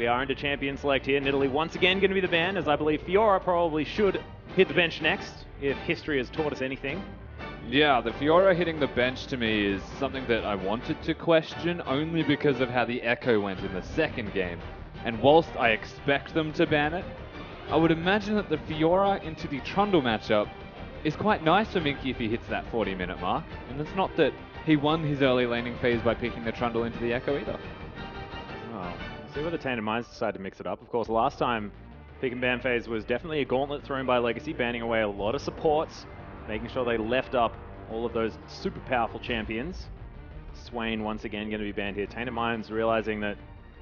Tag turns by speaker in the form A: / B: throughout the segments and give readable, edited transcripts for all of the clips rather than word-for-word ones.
A: We are into champion select here. Nidalee once again going to be the ban, as I believe Fiora probably should hit the bench next, if history has taught us anything.
B: Yeah, the Fiora hitting the bench to me is something that I wanted to question, only because of how the Echo went in the second game. And whilst I expect them to ban it, I would imagine that the Fiora into the Trundle matchup is quite nice for Minky if he hits that 40-minute mark. And it's not that he won his early laning phase by picking the Trundle into the Echo either.
A: Oh, we'll see where the Tainted Minds decide to mix it up. Of course, last time pick and ban phase was definitely a gauntlet thrown by Legacy, banning away a lot of supports, making sure they left up all of those super powerful champions. Swain once again going to be banned here. Tainted Minds realizing that,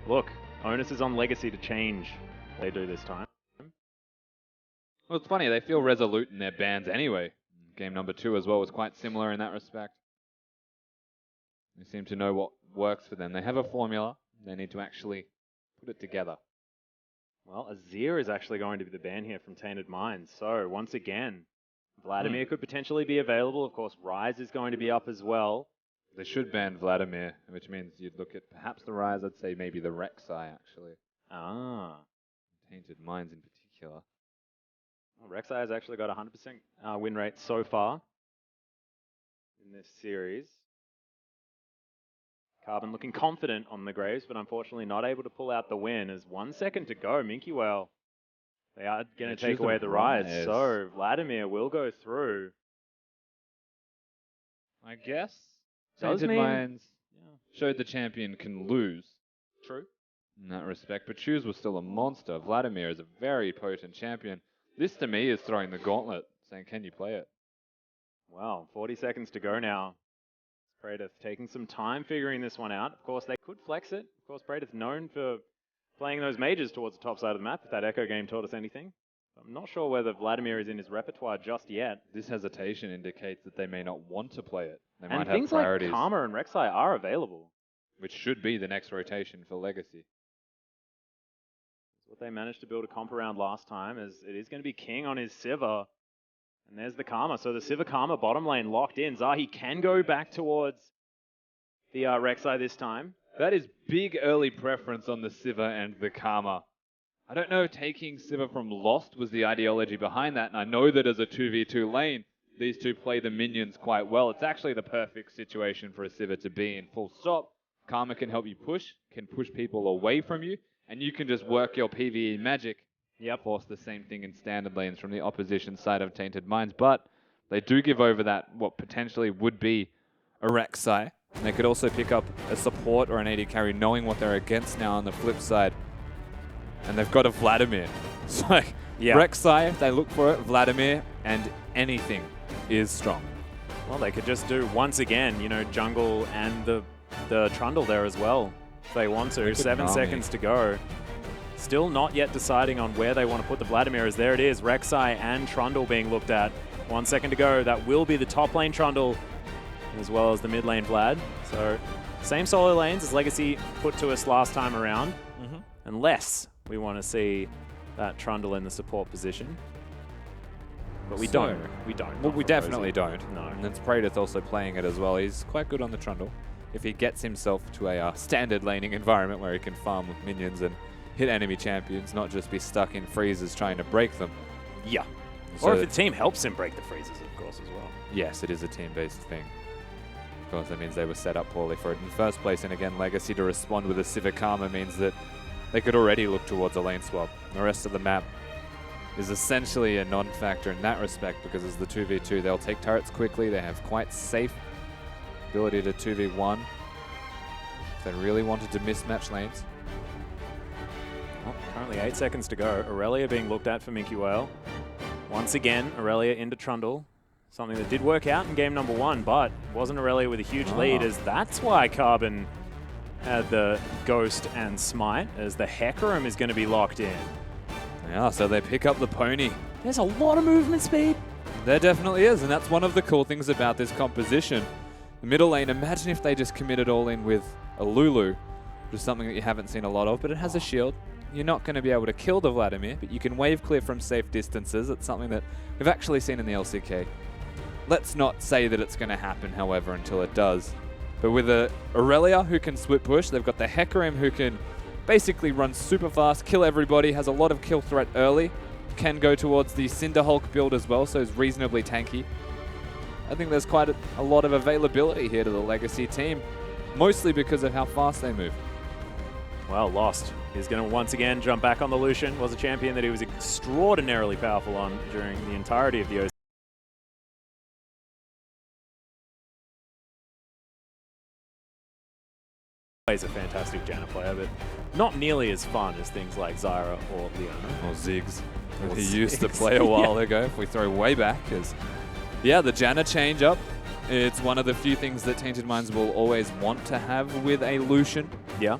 A: look, onus is on Legacy to change what they do this time.
B: Well, it's funny, they feel resolute in their bans anyway. Game number 2 as well was quite similar in that respect. They seem to know what works for them. They have a formula. They need to actually put it together.
A: Well, Azir is actually going to be the ban here from Tainted Minds. So, once again, Vladimir could potentially be available. Of course, Ryze is going to be up as well.
B: They should ban Vladimir, which means you'd look at perhaps the Ryze. I'd say maybe the Rek'Sai, actually.
A: Ah.
B: Tainted Minds in particular.
A: Well, Rek'Sai has actually got a 100% win rate so far in this series. Carbon looking confident on the Graves, but unfortunately not able to pull out the win. As 1 second to go, Minky Whale, they are going to take away the Ryze. So Vladimir will go through.
B: I guess
A: Does
B: Tainted
A: mean-
B: Minds showed the champion can lose.
A: True.
B: In that respect, but Choose was still a monster. Vladimir is a very potent champion. This to me is throwing the gauntlet, saying, can you play it?
A: Well, 40 seconds to go now. Praedyth taking some time figuring this one out. Of course, they could flex it. Of course, Praedyth known for playing those mages towards the top side of the map, if that Echo game taught us anything. I'm not sure whether Vladimir is in his repertoire just yet.
B: This hesitation indicates that they may not want to play it. They
A: And
B: might
A: things
B: have priorities,
A: like Karma and Rek'Sai are available.
B: which should be the next rotation for Legacy.
A: What they managed to build a comp around last time is it is going to be King on his Sivir. And there's the Karma. So the Sivir Karma bottom lane locked in. Zahi can go back towards the Rek'Sai this time.
B: That is big early preference on the Sivir and the Karma. I don't know, taking Sivir from Lost was the ideology behind that, and I know that as a 2v2 lane, these two play the minions quite well. It's actually the perfect situation for a Sivir to be in, full stop. Karma can help you push, can push people away from you, and you can just work your PvE magic. Force the same thing in standard lanes from the opposition side of Tainted Minds, but they do give over that, what potentially would be a Rek'Sai. And they could also pick up a support or an AD carry knowing what they're against now on the flip side. And they've got a Vladimir. So Rek'Sai, if they look for it, Vladimir, and anything is strong.
A: Well, they could just do, once again, you know, jungle and the Trundle there as well, if they want to. 7 seconds to go. Still not yet deciding on where they want to put the Vladimir, as there it is, Rek'Sai and Trundle being looked at. 1 second to go. That will be the top lane Trundle, as well as the mid lane Vlad. So, same solo lanes as Legacy put to us last time around, unless we want to see that Trundle in the support position. But we don't. We don't.
B: Well, we definitely don't.
A: No.
B: And then Praedyth also playing it as well. He's quite good on the Trundle. If he gets himself to a standard laning environment where he can farm with minions and hit enemy champions, not just be stuck in freezes trying to break them.
A: Yeah.
B: So
A: or if the team helps him break the freezes, of course, as well.
B: Yes, it is a team-based thing. Of course, that means they were set up poorly for it in the first place, and again, Legacy to respond with a Sivir Karma means that they could already look towards a lane swap. The rest of the map is essentially a non-factor in that respect, because as the 2v2, they'll take turrets quickly, they have quite safe ability to 2v1 if they really wanted to mismatch lanes.
A: Well, currently 8 seconds to go. Aurelia being looked at for Minky Whale. Once again, Aurelia into Trundle. Something that did work out in game number 1, but wasn't Aurelia with a huge lead, as that's why Carbon had the Ghost and Smite, as the Hecarim is going to be locked in.
B: Yeah, so they pick up the pony.
A: There's a lot of movement speed.
B: There definitely is, and that's one of the cool things about this composition. The middle lane, imagine if they just committed all in with a Lulu, which is something that you haven't seen a lot of, but it has a shield. You're not going to be able to kill the Vladimir, but you can wave clear from safe distances. It's something that we've actually seen in the LCK. Let's not say that it's going to happen, however, until it does. But with a Aurelia who can split push, they've got the Hecarim who can
C: Basically runs super fast, kill everybody, has a lot of kill threat early, can go towards the Cinder Hulk build as well, so is reasonably tanky. I think there's quite a lot of availability here to the Legacy team, mostly because of how fast they move.
A: Well, Lost is going to once again jump back on the Lucian. Was a champion that he was extraordinarily powerful on during the entirety of the OC. He's a fantastic Janna player, but not nearly as fun as things like Zyra or Leona.
C: Or Ziggs. He used to play a while ago, if we throw way back. Because, yeah, the Janna change up. It's one of the few things that Tainted Minds will always want to have with a Lucian.
A: Yeah.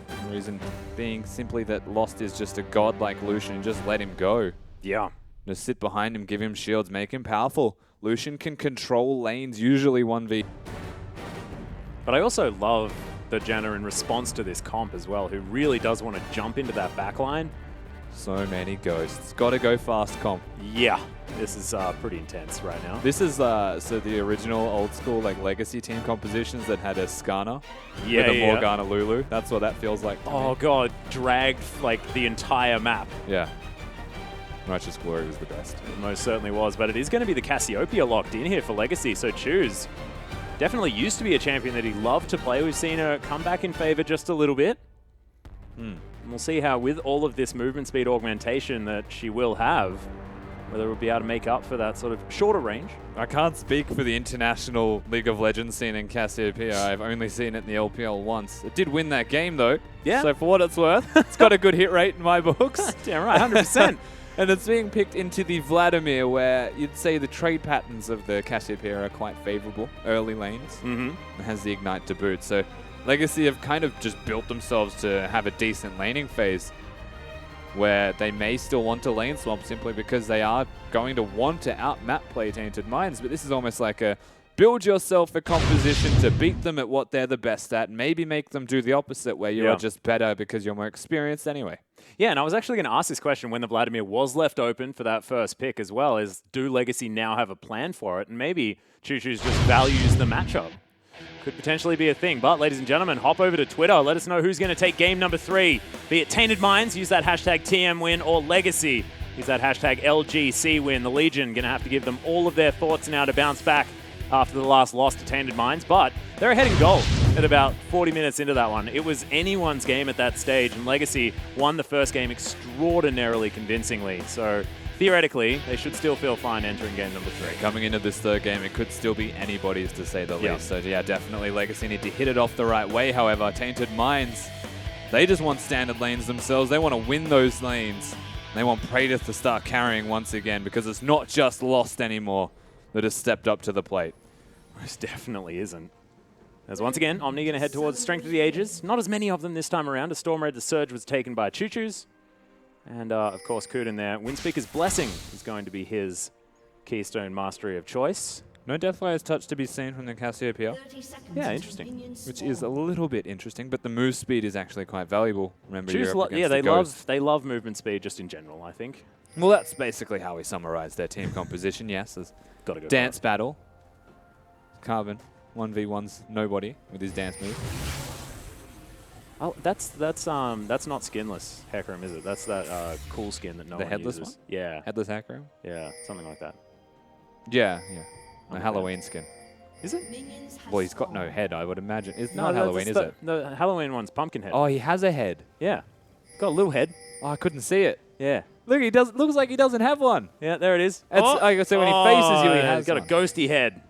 C: The reason being simply that Lost is just a god like Lucian. Just let him go.
A: Yeah.
C: Just sit behind him, give him shields, make him powerful. Lucian can control lanes, usually 1v.
A: But I also love the Janna in response to this comp as well, who really does want to jump into that backline.
C: So many ghosts. Got to go fast comp.
A: Yeah, this is pretty intense right now.
C: This is so the original old school like Legacy team compositions that had a Skarner with a Morgana Lulu. That's what that feels like to
A: me. God, dragged like the entire map.
C: Yeah. Righteous Glory was the best.
A: It most certainly was, but it is going to be the Cassiopeia locked in here for Legacy, so choose. Definitely used to be a champion that he loved to play. We've seen her come back in favor just a little bit. And we'll see how, with all of this movement speed augmentation that she will have, whether we'll be able to make up for that sort of shorter range.
C: I can't speak for the international League of Legends scene in Cassiopeia. I've only seen it in the LPL once. It did win that game, though. Yeah. So for what it's worth, it's got a good hit rate in my books.
A: Damn right, 100%.
C: And it's being picked into the Vladimir, where you'd say the trade patterns of the Cassiopeia are quite favorable. Early lanes. It has the Ignite to boot. So Legacy have kind of just built themselves to have a decent laning phase where they may still want to lane swap simply because they are going to want to out-map play Tainted Minds. But this is almost like a build yourself a composition to beat them at what they're the best at. Maybe make them do the opposite where you are just better because you're more experienced anyway.
A: Yeah, and I was actually going to ask this question when the Vladimir was left open for that first pick as well, is do Legacy now have a plan for it? And maybe Choo Choo's just values the matchup. Could potentially be a thing. But ladies and gentlemen, hop over to Twitter. Let us know who's going to take game number 3. Be it Tainted Minds, use that hashtag TMWin, or Legacy, use that hashtag LGC win. The Legion going to have to give them all of their thoughts now to bounce back after the last loss to Tainted Minds. But they're ahead in goal at about 40 minutes into that one. It was anyone's game at that stage, and Legacy won the first game extraordinarily convincingly. So theoretically, they should still feel fine entering game number 3.
C: Coming into this third game, it could still be anybody's to say the least. So yeah, definitely Legacy need to hit it off the right way. However, Tainted Minds, they just want standard lanes themselves. They want to win those lanes. They want Praedyth to start carrying once again because it's not just Lost anymore that has stepped up to the plate.
A: Most definitely isn't. As once again, Omni going to head towards Strength of the Ages. Not as many of them this time around. A Stormred, the Surge was taken by Choo Choo's. And of course, Kuden there. Windspeaker's Blessing is going to be his Keystone Mastery of choice.
C: No Deathfire's touch to be seen from the Cassiopeia.
A: Yeah, interesting.
C: Which is a little bit interesting, but the move speed is actually quite valuable. Remember,
A: yeah, they love movement speed just in general, I think.
C: Well, that's basically how we summarize their team composition, yes.
A: Gotta go
C: dance fast. Battle. Carbon, 1v1's nobody with his dance move.
A: Oh, that's not skinless Hecarim, is it? That's that cool skin that no one
C: headless
A: uses.
C: One?
A: Yeah.
C: Headless Hecarim?
A: Yeah, something like that.
C: Yeah. The Halloween skin.
A: Is it?
C: Well, he's got no head, I would imagine. It's not Halloween, is it?
A: The Halloween one's Pumpkinhead.
C: Oh, he has a head.
A: Yeah. Got a little head.
C: Oh, I couldn't see it.
A: Yeah.
C: Look, looks like he doesn't have one.
A: Yeah, there it is.
C: So when he faces you, he has
A: he's got a ghosty head.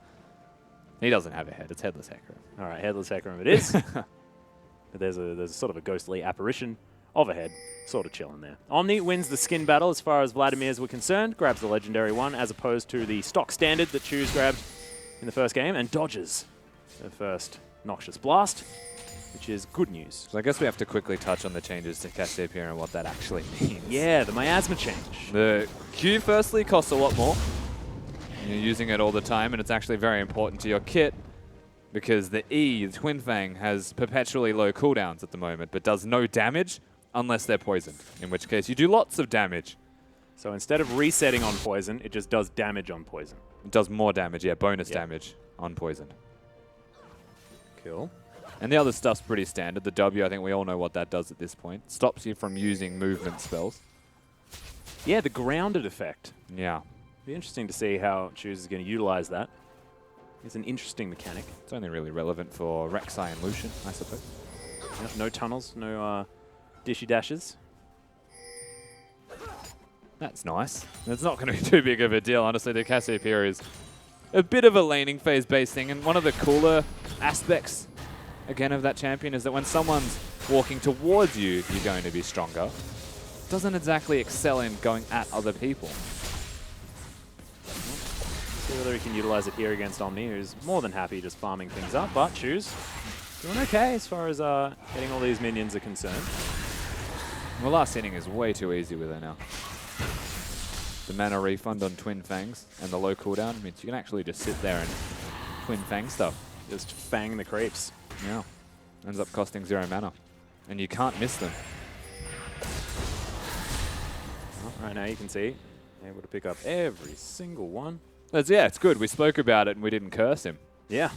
C: He doesn't have a head. It's Headless Hecarim.
A: All right, Headless Hecarim it is. But there's sort of a ghostly apparition of a head, sort of chilling there. Omni wins the skin battle as far as Vladimir's were concerned, grabs the legendary one as opposed to the stock standard that Choose grabbed in the first game, and dodges the first Noxious Blast, which is good news.
C: So I guess we have to quickly touch on the changes to Cassiopeia and what that actually means.
A: Yeah, the miasma change.
C: The Q firstly costs a lot more. You're using it all the time, and it's actually very important to your kit because the E, the Twin Fang, has perpetually low cooldowns at the moment, but does no damage unless they're poisoned, in which case you do lots of damage.
A: So instead of resetting on poison, it just does damage on poison.
C: It does more damage, yeah, bonus damage on poison.
A: Cool.
C: And the other stuff's pretty standard. The W, I think we all know what that does at this point. Stops you from using movement spells.
A: Yeah, the grounded effect.
C: Yeah.
A: Be interesting to see how Choose is going to utilize that. It's an interesting mechanic.
C: It's only really relevant for Rek'Sai and Lucian, I suppose.
A: Yep, no tunnels, no dishy dashes.
C: That's nice. It's not going to be too big of a deal, honestly. The Cassiopeia is a bit of a laning phase based thing, and one of the cooler aspects, again, of that champion is that when someone's walking towards you, you're going to be stronger. Doesn't exactly excel in going at other people.
A: See whether he can utilize it here against Omni, who's more than happy just farming things up, but Choose doing okay as far as getting all these minions are concerned.
C: The last inning is way too easy with her now. The mana refund on Twin Fangs and the low cooldown means you can actually just sit there and Twin Fang stuff.
A: Just fang the creeps.
C: Yeah. Ends up costing 0 mana. And you can't miss them.
A: Well, right now you can see, able to pick up every single one.
C: Yeah, it's good. We spoke about it and we didn't curse him.
A: Yeah.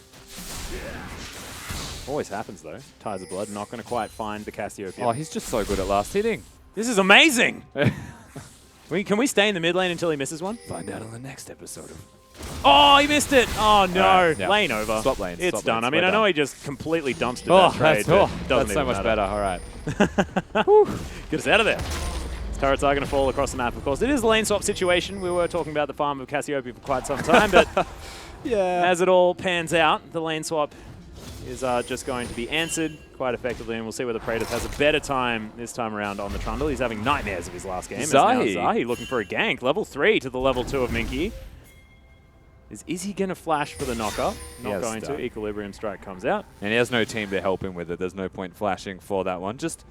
A: Always happens though. Ties of Blood, not going to quite find the Cassiopeia.
C: Oh, he's just so good at last hitting.
A: This is amazing! Can we stay in the mid lane until he misses one?
C: Find out on the next episode of...
A: Oh, he missed it! Oh no!
C: Yeah.
A: Lane over.
C: Swap lanes.
A: It's
C: swap
A: done.
C: lanes.
A: I mean,
C: We're
A: I know
C: done.
A: he just completely dumpstered that trade.
C: That's so much better. All right.
A: Get us out of there. These turrets are going to fall across the map, of course. It is a lane swap situation. We were talking about the farm of Cassiopeia for quite some time, but
C: yeah,
A: as it all pans out, the lane swap is just going to be answered quite effectively, and we'll see whether Praedyth has a better time this time around on the Trundle. He's having nightmares of his last game.
C: Zahi.
A: Zahi looking for a gank. Level 3 to the level 2 of Minky. Is he going to flash for the knocker? Not going to. Equilibrium Strike comes out.
C: And he has no team to help him with it. There's no point flashing for that one. Just,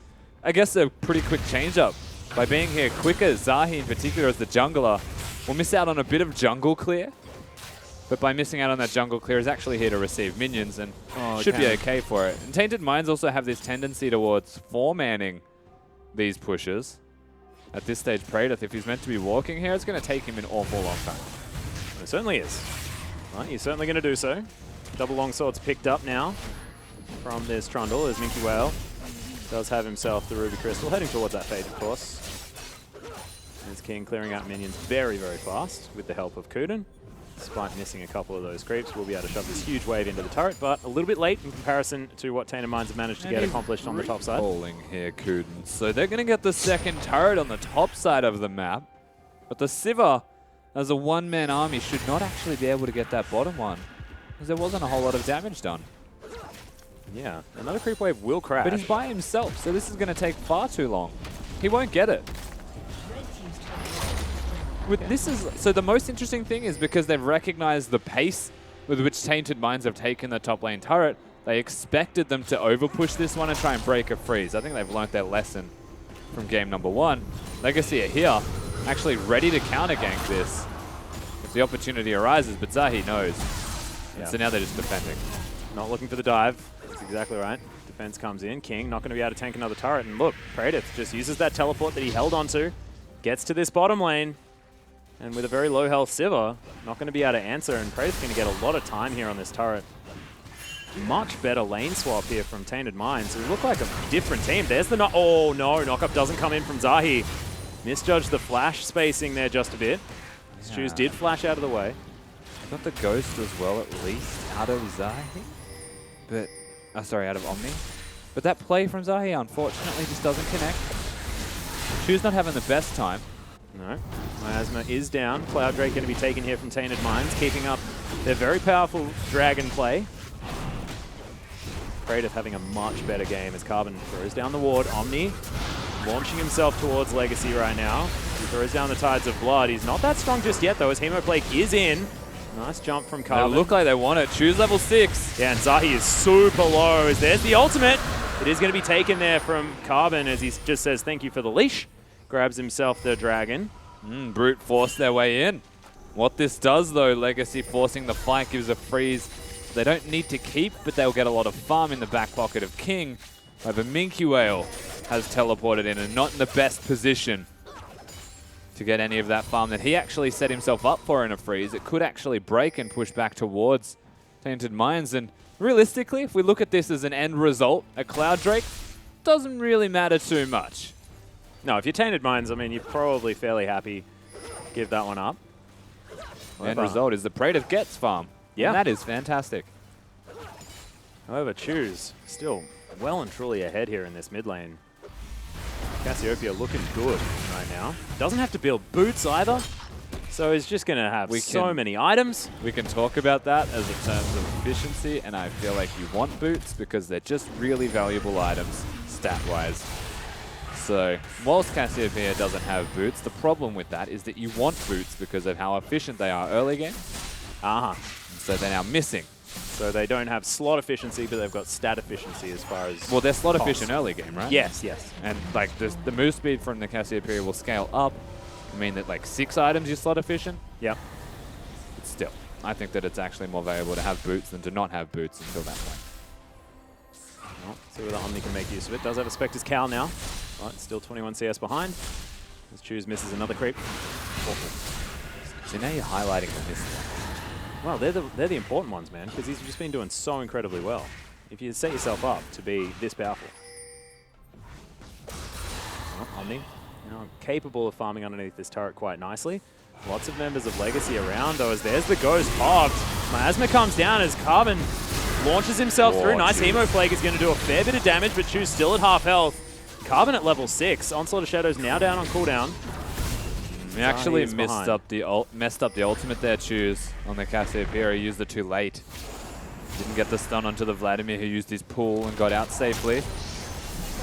C: I guess, a pretty quick change-up. By being here quicker, Zahi in particular as the jungler will miss out on a bit of jungle clear. But by missing out on that jungle clear, is actually here to receive minions and should be okay for it. And Tainted Minds also have this tendency towards four-manning these pushes. At this stage, Praedyth, if he's meant to be walking here, it's going to take him an awful long time.
A: It certainly is. Right, he's certainly going to do so. Double longsword's picked up now from this Trundle as Minky Whale does have himself the Ruby Crystal, heading towards that fate, of course. As King clearing out minions very, very fast with the help of Kuden. Despite missing a couple of those creeps, we'll be able to shove this huge wave into the turret, but a little bit late in comparison to what Tainted Minds have managed to get accomplished on the top side.
C: Falling here, Kuden. So they're going to get the second turret on the top side of the map, but the Sivir, as a one-man army, should not actually be able to get that bottom one, because there wasn't a whole lot of damage done.
A: Yeah, another creep wave will crash.
C: But he's by himself, so this is going to take far too long. He won't get it. So the most interesting thing is because they've recognized the pace with which Tainted Minds have taken the top lane turret, they expected them to overpush this one and try and break a freeze. I think they've learnt their lesson from game number 1. Legacy are here, actually ready to counter gank this if the opportunity arises, but Zahi knows. Yeah. So now they're just defending.
A: Not looking for the dive. That's exactly right. Defense comes in. King not going to be able to tank another turret. And look, Praedyth just uses that teleport that he held onto, gets to this bottom lane, and with a very low health Sivir, not going to be able to answer, and Praedyth's going to get a lot of time here on this turret. Much better lane swap here from Tainted Minds, who look like a different team. There's the oh no, knockup doesn't come in from Zahi. Misjudged the flash spacing there just a bit. Yeah. Shoes did flash out of the way.
C: Got the Ghost as well, at least, out of Zahi. But, sorry, out of Omni. But that play from Zahi, unfortunately, just doesn't connect. Shoes not having the best time.
A: No. Miasma is down. Cloud Drake going to be taken here from Tainted Minds, keeping up their very powerful dragon play. Praedyth having a much better game as Carbon throws down the ward. Omni launching himself towards Legacy right now. He throws down the Tides of Blood. He's not that strong just yet, though, as Hemoplague is in. Nice jump from Carbon.
C: They look like they want it. Choose level 6.
A: Yeah, and Zahi is super low. As there's the ultimate. It is going to be taken there from Carbon as he just says thank you for the leash. Grabs himself the dragon.
C: Brute force their way in. What this does, though, Legacy forcing the fight gives a freeze they don't need to keep, but they'll get a lot of farm in the back pocket of King. However, Minky Whale has teleported in and not in the best position to get any of that farm that he actually set himself up for in a freeze. It could actually break and push back towards Tainted Minds, and realistically, if we look at this as an end result, a Cloud Drake doesn't really matter too much.
A: No, if you're Tainted Minds, I mean, you're probably fairly happy. Give that one up.
C: The end result is the Praetor gets farm.
A: Yeah.
C: And that is fantastic.
A: However, Choose still well and truly ahead here in this mid lane. Cassiopeia looking good right now. Doesn't have to build boots either. So he's just going to have so many items.
C: We can talk about that as a terms of efficiency, and I feel like you want boots because they're just really valuable items stat-wise. So whilst Cassiopeia doesn't have boots, the problem with that is that you want boots because of how efficient they are early game. So they're now missing.
A: So they don't have slot efficiency, but they've got stat efficiency as far as...
C: Well, they're slot efficient early game, right?
A: Yes, yes.
C: And like the move speed from the Cassiopeia will scale up. I mean that like 6 items you're slot efficient.
A: Yep.
C: But still, I think that it's actually more valuable to have boots than to not have boots until that point.
A: Well, see whether Omni can make use of it. Does have a Spectre's Cowl now, but still 21 CS behind. As Choose misses another creep. Awful.
C: So now you're highlighting the missed one.
A: Well, they're the important ones, man, because he's just been doing so incredibly well. If you set yourself up to be this powerful. Well, Omni, you know, capable of farming underneath this turret quite nicely. Lots of members of Legacy around, though, as there's the Ghost popped. Miasma comes down as Carbon launches himself through. Nice Emo Plague is going to do a fair bit of damage, but Choose still at half health. Carbon at level 6. Onslaught of Shadows now down on cooldown.
C: We actually messed up the ultimate there, Choose, on the Cassiopeia. He used it too late. Didn't get the stun onto the Vladimir, who used his pool and got out safely.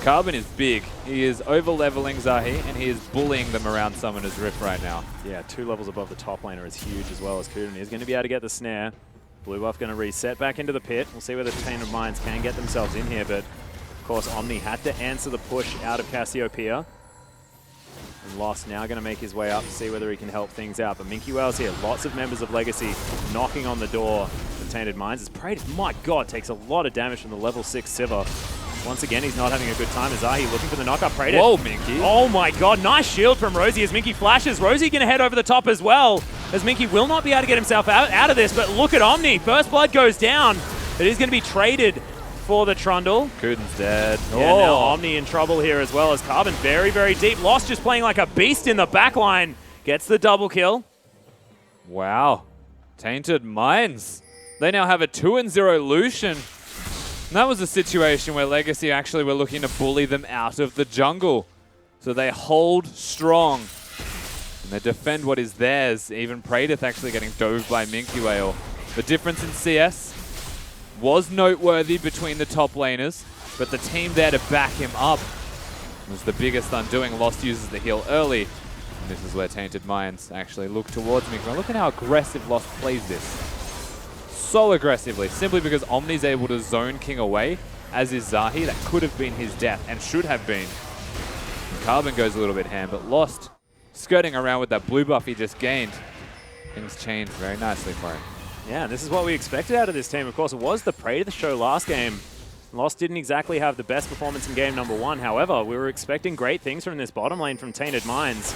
C: Carbon is big. He is over-leveling Zahi, and he is bullying them around Summoner's Rift right now. Yeah, 2 levels above the top laner is huge, as well as Kuden. He's going to be able to get the snare. Blue buff going to reset back into the pit. We'll see whether Tainted Minds can get themselves in here, but of course Omni had to answer the push out of Cassiopeia. And Lost now going to make his way up to see whether he can help things out. But Minky Whale's here. Lots of members of Legacy knocking on the door of Tainted Minds. As Praetor, my god, takes a lot of damage from the level 6 Sivir. Once again, he's not having a good time. Azahi looking for the knockup. Praetor. Whoa, Minky.
A: Oh my god, nice shield from Rosie as Minky flashes. Rosie going to head over the top as well, as Minky will not be able to get himself out of this. But look at Omni. First blood goes down. It is going to be traded for the Trundle.
C: Kuden's dead.
A: Yeah, now Omni in trouble here as well, as Carbon very, very deep. Lost just playing like a beast in the backline. Gets the double kill.
C: Wow. Tainted Minds. They now have a 2-0 Lucian. And that was a situation where Legacy actually were looking to bully them out of the jungle. So they hold strong. And they defend what is theirs. Even Praetor actually getting dove by Minky Whale. The difference in CS was noteworthy between the top laners, but the team there to back him up was the biggest undoing. Lost uses the heal early, and this is where Tainted Minds actually look towards Minky. Look at how aggressive Lost plays this. So aggressively, simply because Omni's able to zone King away, as is Zahi. That could have been his death, and should have been. And Carbon goes a little bit ham, but Lost skirting around with that blue buff he just gained. Things change very nicely for him.
A: Yeah, this is what we expected out of this team. Of course, it was the Praetor show last game. Lost didn't exactly have the best performance in game number 1. However, we were expecting great things from this bottom lane from Tainted Minds.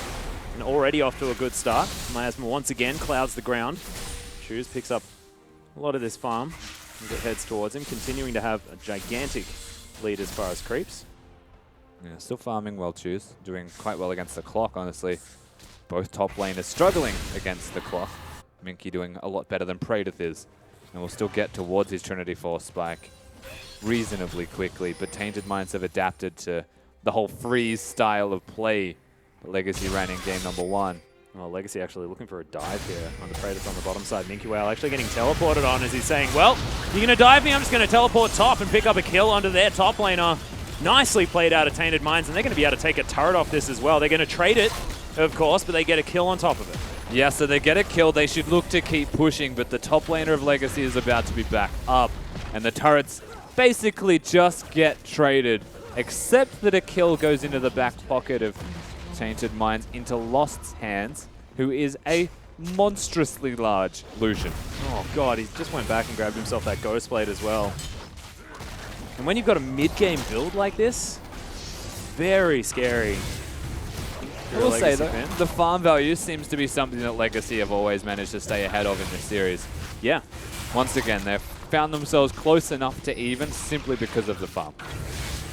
A: And already off to a good start. Miasma once again clouds the ground. Choose picks up a lot of this farm as it heads towards him, continuing to have a gigantic lead as far as creeps.
C: Yeah, still farming well, Choose. Doing quite well against the clock, honestly. Both top laners struggling against the clock. Minky doing a lot better than Praetor is. And will still get towards his Trinity Force spike reasonably quickly. But Tainted Minds have adapted to the whole freeze style of play that Legacy ran in game number 1.
A: Well, Legacy actually looking for a dive here on the Praetor on the bottom side. Minky Whale actually getting teleported on as he's saying, well, you're going to dive me, I'm just going to teleport top and pick up a kill onto their top laner. Nicely played out of Tainted Minds, and they're going to be able to take a turret off this as well. They're going to trade it, of course, but they get a kill on top of it.
C: Yeah, so they get a kill. They should look to keep pushing, but the top laner of Legacy is about to be back up. And the turrets basically just get traded, except that a kill goes into the back pocket of Tainted Minds into Lost's hands, who is a monstrously large Lucian.
A: Oh god, he just went back and grabbed himself that Ghost Blade as well. And when you've got a mid-game build like this, very scary.
C: I will say though, the farm value seems to be something that Legacy have always managed to stay ahead of in this series.
A: Yeah.
C: Once again, they're found themselves close enough to even simply because of the farm.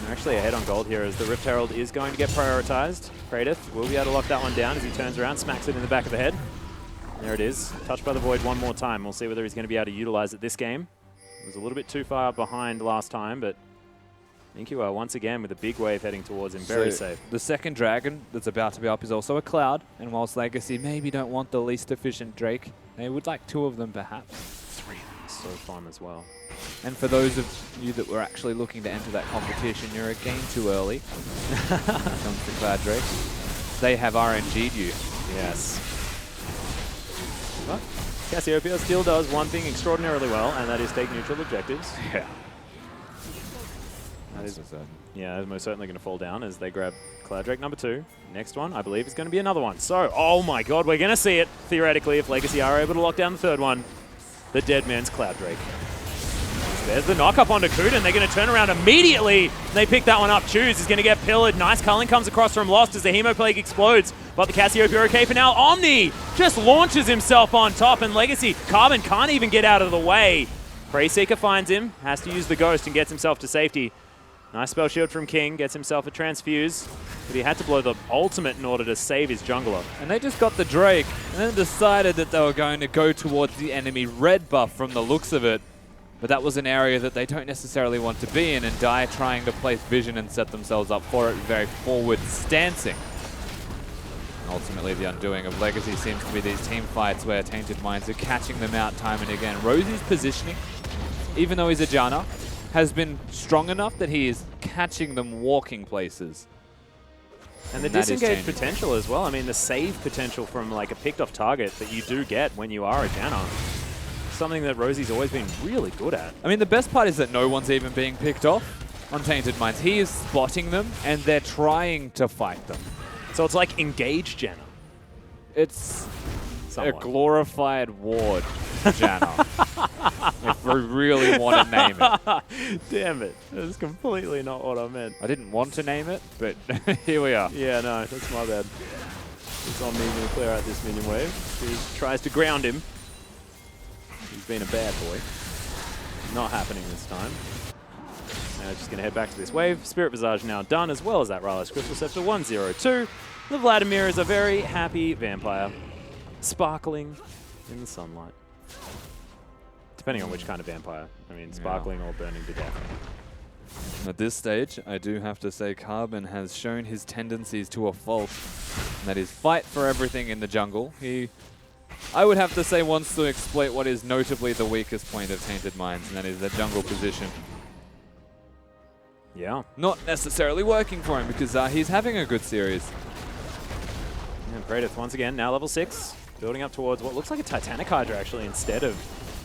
A: They're actually ahead on gold here as the Rift Herald is going to get prioritized. Kratos will be able to lock that one down as he turns around, smacks it in the back of the head. There it is. Touched by the Void one more time. We'll see whether he's going to be able to utilize it this game. It was a little bit too far behind last time, but Minkyue once again with a big wave heading towards him. Very safe.
C: The second dragon that's about to be up is also a Cloud, and whilst Legacy maybe don't want the least efficient Drake, they would like 2 of them perhaps.
A: 3 so fun as well.
C: And for those of you that were actually looking to enter that competition, you're a game too early when it comes to Cloud Drake. They have RNG'd you.
A: Yes. But Cassiopeia still does one thing extraordinarily well, and that is take neutral objectives.
C: Yeah.
A: That is, yeah, most certainly going to fall down as they grab Cloud Drake number 2. Next one, I believe, is going to be another one. So, oh my god, we're going to see it, theoretically, if Legacy are able to lock down the third one. The Dead Man's Cloud Drake. There's the knock-up onto Kuden. They're going to turn around immediately. They pick that one up. Choose is going to get pillared. Nice culling comes across from Lost as the Hemo Plague explodes. But the Cassiopeia are okay for now. Omni just launches himself on top, and Legacy, Carbon can't even get out of the way. Prey Seeker finds him, has to use the Ghost and gets himself to safety. Nice spell shield from King, gets himself a transfuse, but he had to blow the ultimate in order to save his jungler.
C: And they just got the Drake, and then decided that they were going to go towards the enemy red buff from the looks of it. But that was an area that they don't necessarily want to be in, and Die trying to place vision and set themselves up for it, very forward stancing. And ultimately, the undoing of Legacy seems to be these team fights where Tainted Minds are catching them out time and again. Rosie's positioning, even though he's a Janna, has been strong enough that he is catching them walking places.
A: And the disengage potential as well. I mean, the save potential from like a picked off target that you do get when you are a Janna. Something that Rosie's always been really good at.
C: I mean, the best part is that no one's even being picked off on Tainted Minds. He is spotting them, and they're trying to fight them.
A: So it's like engage Janna.
C: It's
A: somewhat
C: a glorified ward Janna, if we really want to name it.
A: Damn it. That's completely not what I meant.
C: I didn't want to name it, but here we are.
A: Yeah, no, that's my bad. It's on me to clear out this minion wave. He tries to ground him. He's been a bad boy. Not happening this time. Now just going to head back to this wave. Spirit Visage now done, as well as that Rylai's Crystal Scepter 102. The Vladimir is a very happy vampire, sparkling in the sunlight. Depending on which kind of vampire. I mean, sparkling or burning to death.
C: At this stage, I do have to say Carbon has shown his tendencies to a fault. And that is fight for everything in the jungle. He, I would have to say, wants to exploit what is notably the weakest point of Tainted Minds, and that is the jungle position.
A: Yeah.
C: Not necessarily working for him because he's having a good series.
A: And Kratos once again, now level 6, building up towards what looks like a Titanic Hydra actually instead of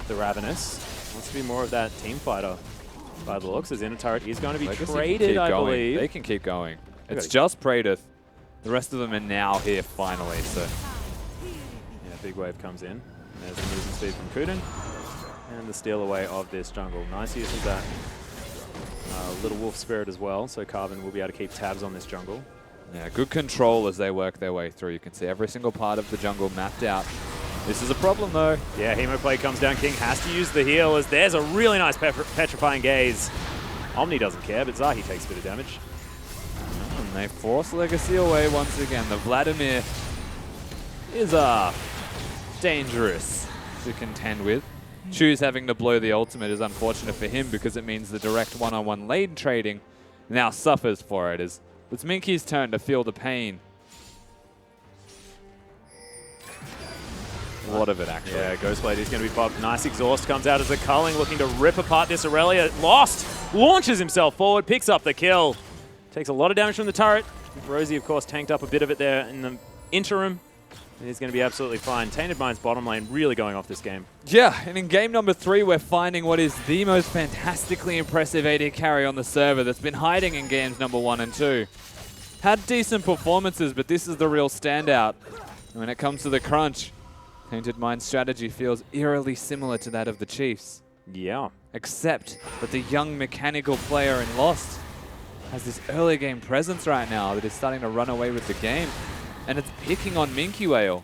A: the Ravenous. Wants to be more of that team fighter by the looks, as Inner Turret is going to be traded, I believe.
C: They can keep going. It's just Praedyth. The rest of them are now here finally, so.
A: Yeah, big wave comes in. And there's the movement speed from Kuden. And the steal away of this jungle. Nice use of that little wolf spirit as well, so Carbon will be able to keep tabs on this jungle.
C: Yeah, good control as they work their way through. You can see every single part of the jungle mapped out. This is a problem though. Yeah,
A: Hemoplay comes down. King has to use the heal as there's a really nice petrifying gaze. Omni doesn't care, but Zahi takes a bit of damage.
C: And they force Legacy away once again. The Vladimir is dangerous to contend with. Choose having to blow the ultimate is unfortunate for him because it means the direct one-on-one lane trading now suffers for it. It's Minky's turn to feel the pain. A lot of it, actually.
A: Yeah, Ghostblade is going to be popped. Nice exhaust comes out as a culling, looking to rip apart this Aurelia. Lost! Launches himself forward, picks up the kill. Takes a lot of damage from the turret. Rosie, of course, tanked up a bit of it there in the interim. And he's going to be absolutely fine. Tainted Minds bottom lane really going off this game.
C: Yeah, and in game number 3, we're finding what is the most fantastically impressive AD carry on the server that's been hiding in games number 1 and 2. Had decent performances, but this is the real standout. And when it comes to the crunch, Tainted Minds' strategy feels eerily similar to that of the Chiefs.
A: Yeah.
C: Except that the young mechanical player in Lost has this early game presence right now that is starting to run away with the game. And it's picking on Minkyue.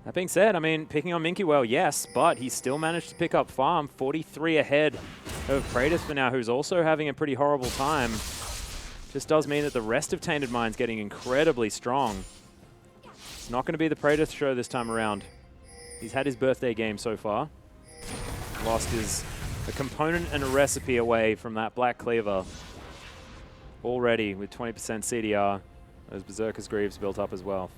A: That being said, I mean, picking on Minky, yes, but he still managed to pick up farm, 43 ahead of Praetus for now, who's also having a pretty horrible time. Just does mean that the rest of Tainted Minds getting incredibly strong. It's not going to be the Praetus show this time around. He's had his birthday game so far. Lost is a component and a recipe away from that Black Cleaver. Already with 20% CDR. Those Berserker's Greaves built up as well.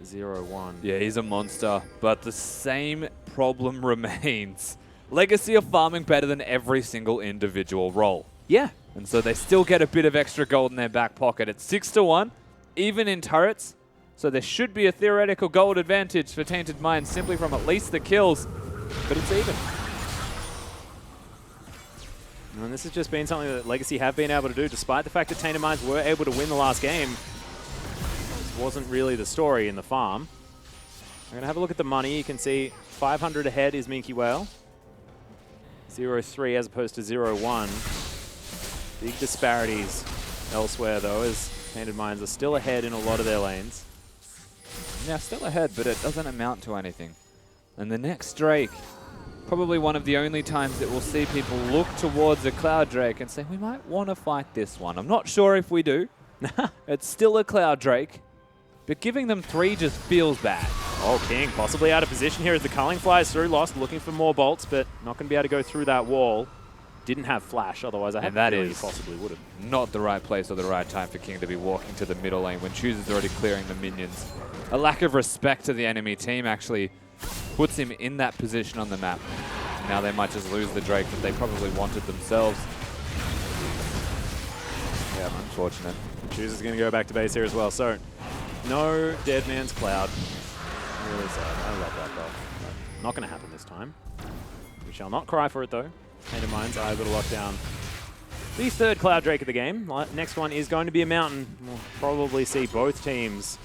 A: 5-0-1.
C: Yeah, he's a monster, but the same problem remains. Legacy are farming better than every single individual role.
A: Yeah.
C: And so they still get a bit of extra gold in their back pocket. It's 6-1, even in turrets. So there should be a theoretical gold advantage for Tainted Minds simply from at least the kills, but it's even.
A: And this has just been something that Legacy have been able to do, despite the fact that Tainted Minds were able to win the last game. This wasn't really the story in the farm. I'm going to have a look at the money. You can see 500 ahead is Minky Whale. 0-3 as opposed to 0-1. Big disparities elsewhere, though, as Tainted Minds are still ahead in a lot of their lanes.
C: Yeah, still ahead, but it doesn't amount to anything. And the next Drake, probably one of the only times that we'll see people look towards a Cloud Drake and say, we might want to fight this one. I'm not sure if we do. It's still a Cloud Drake, but giving them 3 just feels bad.
A: Oh, King possibly out of position here as the culling flies through. Lost, looking for more bolts, but not going to be able to go through that wall. Didn't have flash, otherwise I have a feeling he possibly would have.
C: Not the right place or the right time for King to be walking to the middle lane when Choose is already clearing the minions. A lack of respect to the enemy team actually puts him in that position on the map. Now they might just lose the Drake that they probably wanted themselves. Yeah, unfortunate.
A: Choose is going to go back to base here as well. So, no Dead Man's Cloud. Really sad. I love that though. Not going to happen this time. We shall not cry for it though. Tainted Minds are able to lock down the 3rd Cloud Drake of the game. Next one is going to be a Mountain. We'll probably see both teams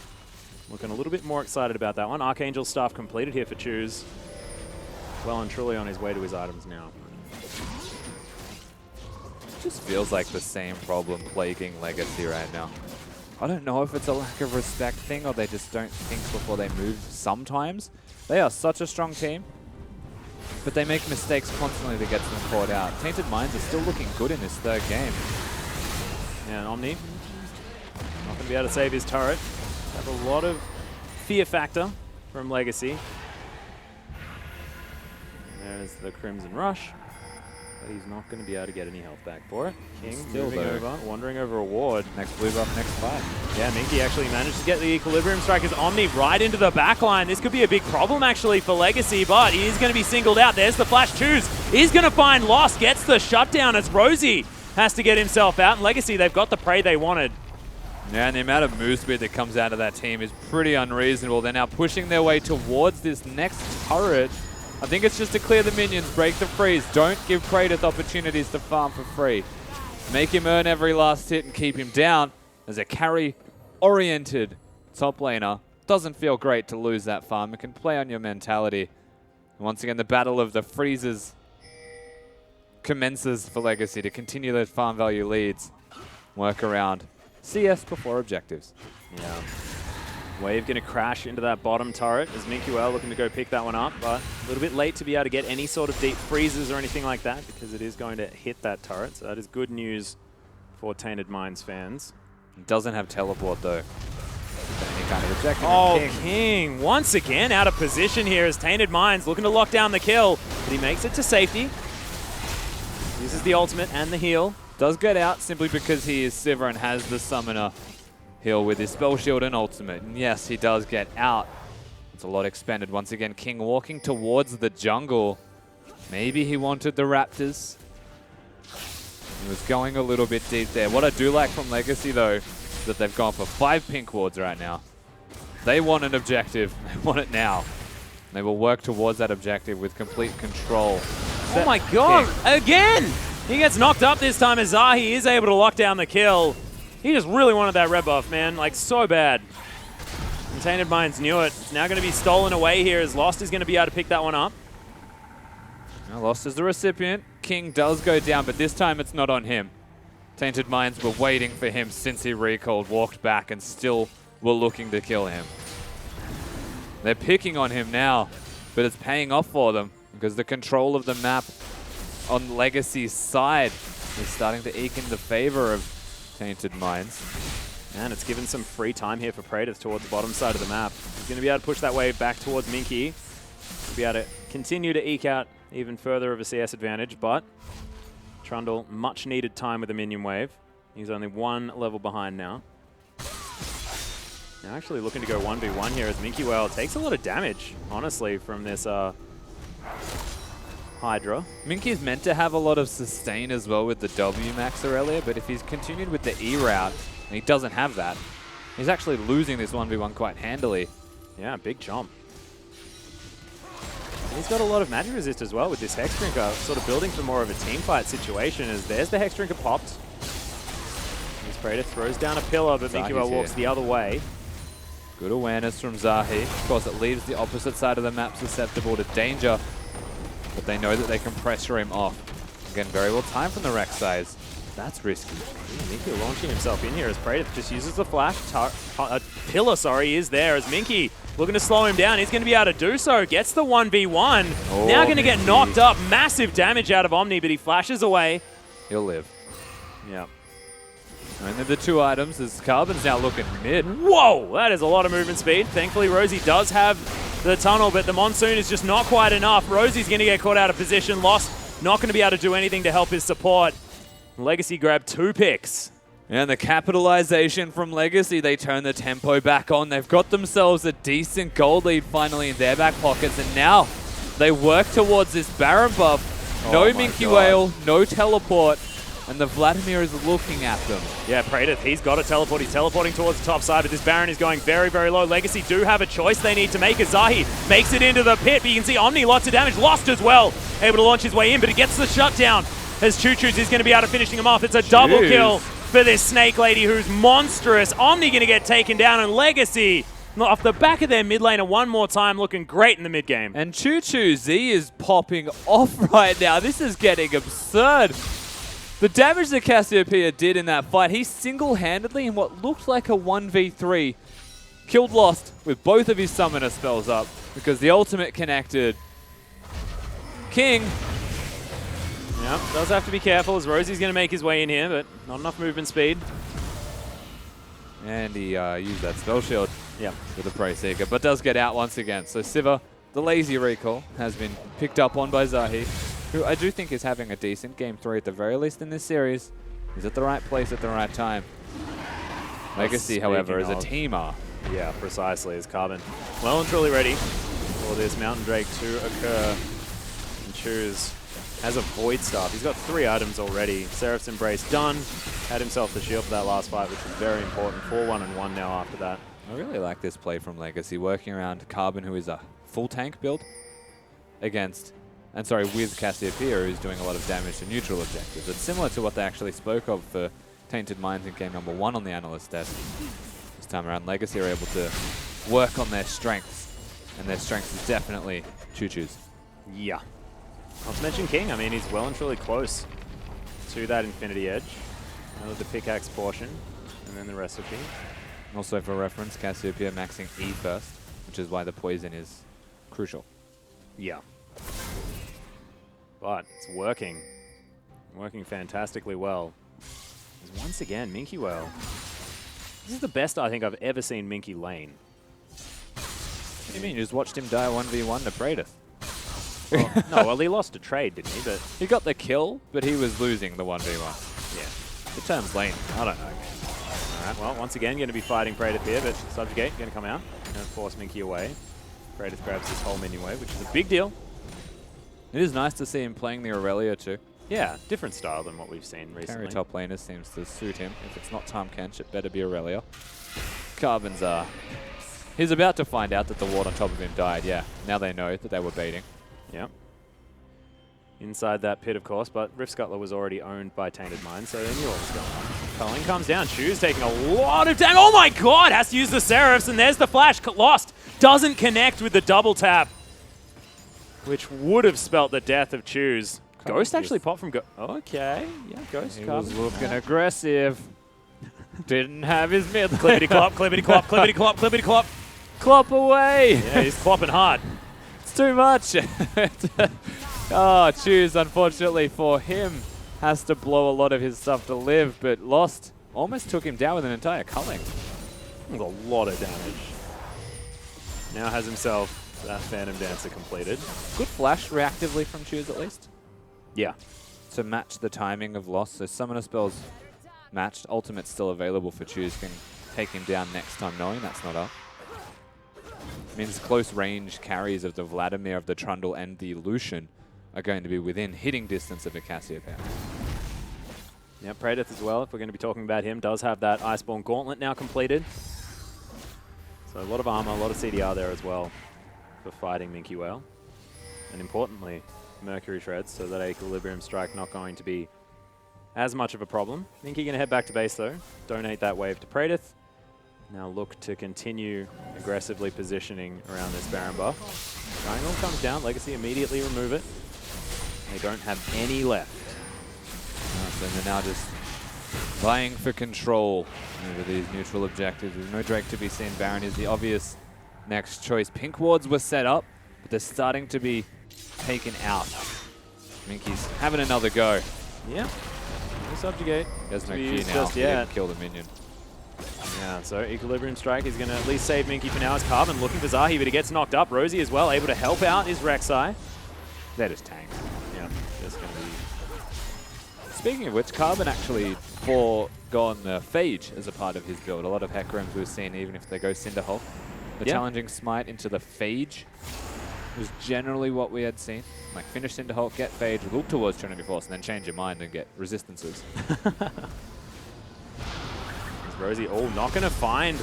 A: looking a little bit more excited about that one. Archangel stuff completed here for Choose. Well and truly on his way to his items now.
C: It just feels like the same problem plaguing Legacy right now. I don't know if it's a lack of respect thing or they just don't think before they move sometimes. They are such a strong team, but they make mistakes constantly that gets them caught out. Tainted Minds are still looking good in this 3rd game.
A: Yeah, and Omni not going to be able to save his turret. Have a lot of fear factor from Legacy. There's the Crimson Rush, but he's not going to be able to get any health back for it. King still moving over, wandering over a ward.
C: Next blue buff, next fight.
A: Yeah, Minky actually managed to get the Equilibrium Strike as Omni right into the backline. This could be a big problem actually for Legacy, but he is going to be singled out. There's the flash. Choose. He's going to find Lost, gets the shutdown as Rosie has to get himself out. And Legacy, they've got the prey they wanted.
C: Yeah, and the amount of move speed that comes out of that team is pretty unreasonable. They're now pushing their way towards this next turret. I think it's just to clear the minions, break the freeze. Don't give Kratos opportunities to farm for free. Make him earn every last hit and keep him down as a carry-oriented top laner. Doesn't feel great to lose that farm. It can play on your mentality. And once again, the battle of the freezes commences for Legacy to continue those farm value leads. Work around CS before objectives.
A: Yeah. Wave going to crash into that bottom turret as Minky looking to go pick that one up, but a little bit late to be able to get any sort of deep freezes or anything like that because it is going to hit that turret. So that is good news for Tainted Minds fans.
C: It doesn't have teleport though. Any kind of objective.
A: Oh, King once again out of position here as Tainted Minds looking to lock down the kill, but he makes it to safety. Uses the ultimate and the heal.
C: Does get out simply because he is Sivir and has the summoner heal with his spell shield and ultimate. And yes, he does get out. It's a lot expended. Once again, King walking towards the jungle. Maybe he wanted the Raptors. He was going a little bit deep there. What I do like from Legacy though, is that they've gone for 5 pink wards right now. They want an objective. They want it now. They will work towards that objective with complete control.
A: Oh my god, again! He gets knocked up this time as Zahi is able to lock down the kill. He just really wanted that red buff, man, like so bad. And Tainted Minds knew it. It's now going to be stolen away here as Lost is going to be able to pick that one up.
C: Now Lost is the recipient. King does go down, but this time it's not on him. Tainted Minds were waiting for him since he recalled, walked back, and still were looking to kill him. They're picking on him now, but it's paying off for them because the control of the map on Legacy's side is starting to eke in the favor of Tainted Minds.
A: And it's given some free time here for Praetor towards the bottom side of the map. He's going to be able to push that wave back towards Minky. He'll be able to continue to eke out even further of a CS advantage, but Trundle, much needed time with the minion wave. He's only one level behind now. Now actually looking to go 1v1 here as Minky Whale takes a lot of damage, honestly, from this Hydra.
C: Minky's meant to have a lot of sustain as well with the W max earlier, but if he's continued with the E route, and he doesn't have that, he's actually losing this 1v1 quite handily.
A: Yeah, big chomp. He's got a lot of magic resist as well with this Hex Drinker, sort of building for more of a team fight situation as there's the Hex Drinker popped. This Praetor throws down a pillar, but Minky Whale walks the other way.
C: Good awareness from Zahi. Of course, it leaves the opposite side of the map susceptible to danger, but they know that they can pressure him off. Again, very well timed from the Rek'Sai. That's risky.
A: Yeah, Minky launching himself in here as Praetor just uses the flash. Pillar, sorry, is there as Minky looking to slow him down. He's going to be able to do so. Gets the 1v1. Now going to get knocked up. Massive damage out of Omni, but he flashes away.
C: He'll live.
A: Yeah.
C: And then the two items as Carbon's now looking mid.
A: Whoa, that is a lot of movement speed. Thankfully, Rosie does have the tunnel, but the Monsoon is just not quite enough. Rosie's going to get caught out of position. Lost, not going to be able to do anything to help his support. Legacy grabbed 2 picks.
C: And the capitalization from Legacy, they turn the tempo back on. They've got themselves a decent gold lead finally in their back pockets, and now they work towards this Baron buff. No Minky Whale, no teleport, and the Vladimir is looking at them.
A: Yeah, Praetor, he's got a teleport. He's teleporting towards the top side, but this Baron is going very, very low. Legacy do have a choice they need to make. Zahi makes it into the pit, but you can see Omni, lots of damage. Lost as well, able to launch his way in, but he gets the shutdown as Choo-Choo's is going to be able to finishing him off. It's a double kill for this Snake Lady who's monstrous. Omni going to get taken down, and Legacy off the back of their mid laner one more time, looking great in the mid game.
C: And Choo-Choo Z is popping off right now. This is getting absurd. The damage that Cassiopeia did in that fight, he single-handedly, in what looked like a 1v3, killed Lost with both of his summoner spells up because the ultimate connected. King.
A: Yeah, does have to be careful as Rosie's going to make his way in here, but not enough movement speed.
C: And he used that spell shield
A: with
C: the Prey Seeker, but does get out once again. So Siva, the lazy recall, has been picked up on by Zahi, who I do think is having a decent game 3 at the very least in this series. He's at the right place at the right time. Legacy, however, is a teamer.
A: Yeah, precisely, is Carbon well and truly ready for this Mountain Drake to occur. And Choose has a Void Staff. He's got 3 items already. Seraph's Embrace done. Had himself the shield for that last fight, which was very important. 4-1 and 1 now after that.
C: I really like this play from Legacy, working around Carbon, who is a full tank build, against, and sorry, with Cassiopeia, who's doing a lot of damage to neutral objectives. It's similar to what they actually spoke of for Tainted Minds in game number 1 on the analyst desk. This time around, Legacy are able to work on their strengths, and their strength is definitely Choo-Choo's.
A: Yeah. Not to mention King. I mean, he's well and truly close to that Infinity Edge. Now with the pickaxe portion, and then the recipe.
C: Also for reference, Cassiopeia maxing E first, which is why the poison is crucial.
A: Yeah. But it's working. Working fantastically well. Because once again, Minky Whale. This is the best I think I've ever seen Minky lane.
C: What do you mean? You just watched him die 1v1 to Praetor?
A: Well, no, well, he lost a trade, didn't he? But
C: he got the kill, but he was losing the 1v1.
A: Yeah. The term's lane. I don't know. Alright, well, once again, going to be fighting Praetor here, but Subjugate going to come out. Going to force Minky away. Praetor grabs this whole minion wave, which is a big deal.
C: It is nice to see him playing the Aurelia too.
A: Yeah, different style than what we've seen recently.
C: Carry top laner seems to suit him. If it's not Tahm Kench, it better be Aurelia. Carbon's he's about to find out that the ward on top of him died, yeah. Now they know that they were baiting.
A: Yeah. Inside that pit, of course, but Rift Scuttler was already owned by Tainted Minds, so they knew what was going on. Culling comes down. Choose taking a lot of damage. Oh my god! Has to use the Seraphs, and there's the flash. Lost. Doesn't connect with the double tap, which would have spelt the death of Choose. Ghost actually popped from okay. Yeah, Ghost.
C: He was looking aggressive. Didn't have his mid.
A: Clippity clop, clippity clop, clippity clop, clippity clop.
C: Clop away!
A: Yeah, he's clopping hard.
C: It's too much. Oh, Choose, unfortunately for him, has to blow a lot of his stuff to live, but Lost almost took him down with an entire culling.
A: A lot of damage. Now has himself that Phantom Dancer completed.
C: Good flash reactively from Choose at least.
A: Yeah.
C: To match the timing of Lost. So Summoner spells matched. Ultimate's still available for Choose. Can take him down next time knowing that's not up. Means close range carries of the Vladimir, of the Trundle, and the Lucian are going to be within hitting distance of the Cassiopeia.
A: Yeah, Praedyth as well, if we're going to be talking about him, does have that Iceborne Gauntlet now completed. So a lot of armor, a lot of CDR there as well for fighting Minky Whale. And importantly, Mercury Shreds, so that Equilibrium Strike not going to be as much of a problem. Minky going to head back to base though, donate that wave to Praedyth. Now look to continue aggressively positioning around this Baron buff. Triangle comes down, Legacy immediately remove it. They don't have any left.
C: So they're now just vying for control over these neutral objectives. There's no Drake to be seen. Baron is the obvious next choice. Pink wards were set up, but they're starting to be taken out. Minky's having another go.
A: Yeah. No subjugate.
C: There's no
A: To be
C: Q
A: used
C: now.
A: just
C: He
A: yet.
C: didn't kill the minion.
A: Yeah, so Equilibrium Strike is going to at least save Minky for now. As Carbon looking for Zahi, but he gets knocked up. Rosie as well, able to help out is Rek'Sai.
C: They're just tanked.
A: Yeah, just going to be...
C: Speaking of which, Carbon actually foregone Phage as a part of his build. A lot of Hecarim's we've seen, even if they go Cinderhulk. The challenging smite into the Phage was generally what we had seen. Like, finish Cinderhulk, get Phage, look towards Trinity Force, and then change your mind and get resistances.
A: Rosie, not going to find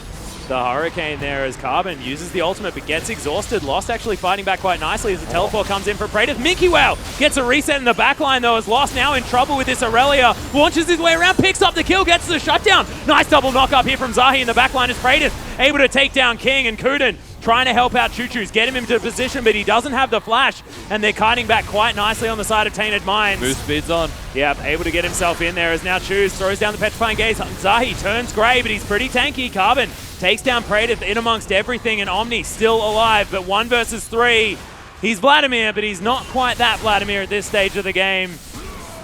A: the Hurricane there as Carbon uses the ultimate but gets exhausted. Lost actually fighting back quite nicely as the teleport comes in for Praedyth. Minky Wow gets a reset in the backline though, as Lost now in trouble with this Aurelia. Launches his way around, picks up the kill, gets the shutdown. Nice double knock up here from Zahi in the backline as Praedyth able to take down King, and Kuden trying to help out Choo-Choo's, get him into position, but he doesn't have the flash, and they're kiting back quite nicely on the side of Tainted Minds.
C: Boost speed's on.
A: Yep, able to get himself in there as now Choose throws down the Petrifying Gaze. Zahi turns grey, but he's pretty tanky. Carbon takes down Praedyth in amongst everything, and Omni still alive, but 1 versus 3. He's Vladimir, but he's not quite that Vladimir at this stage of the game.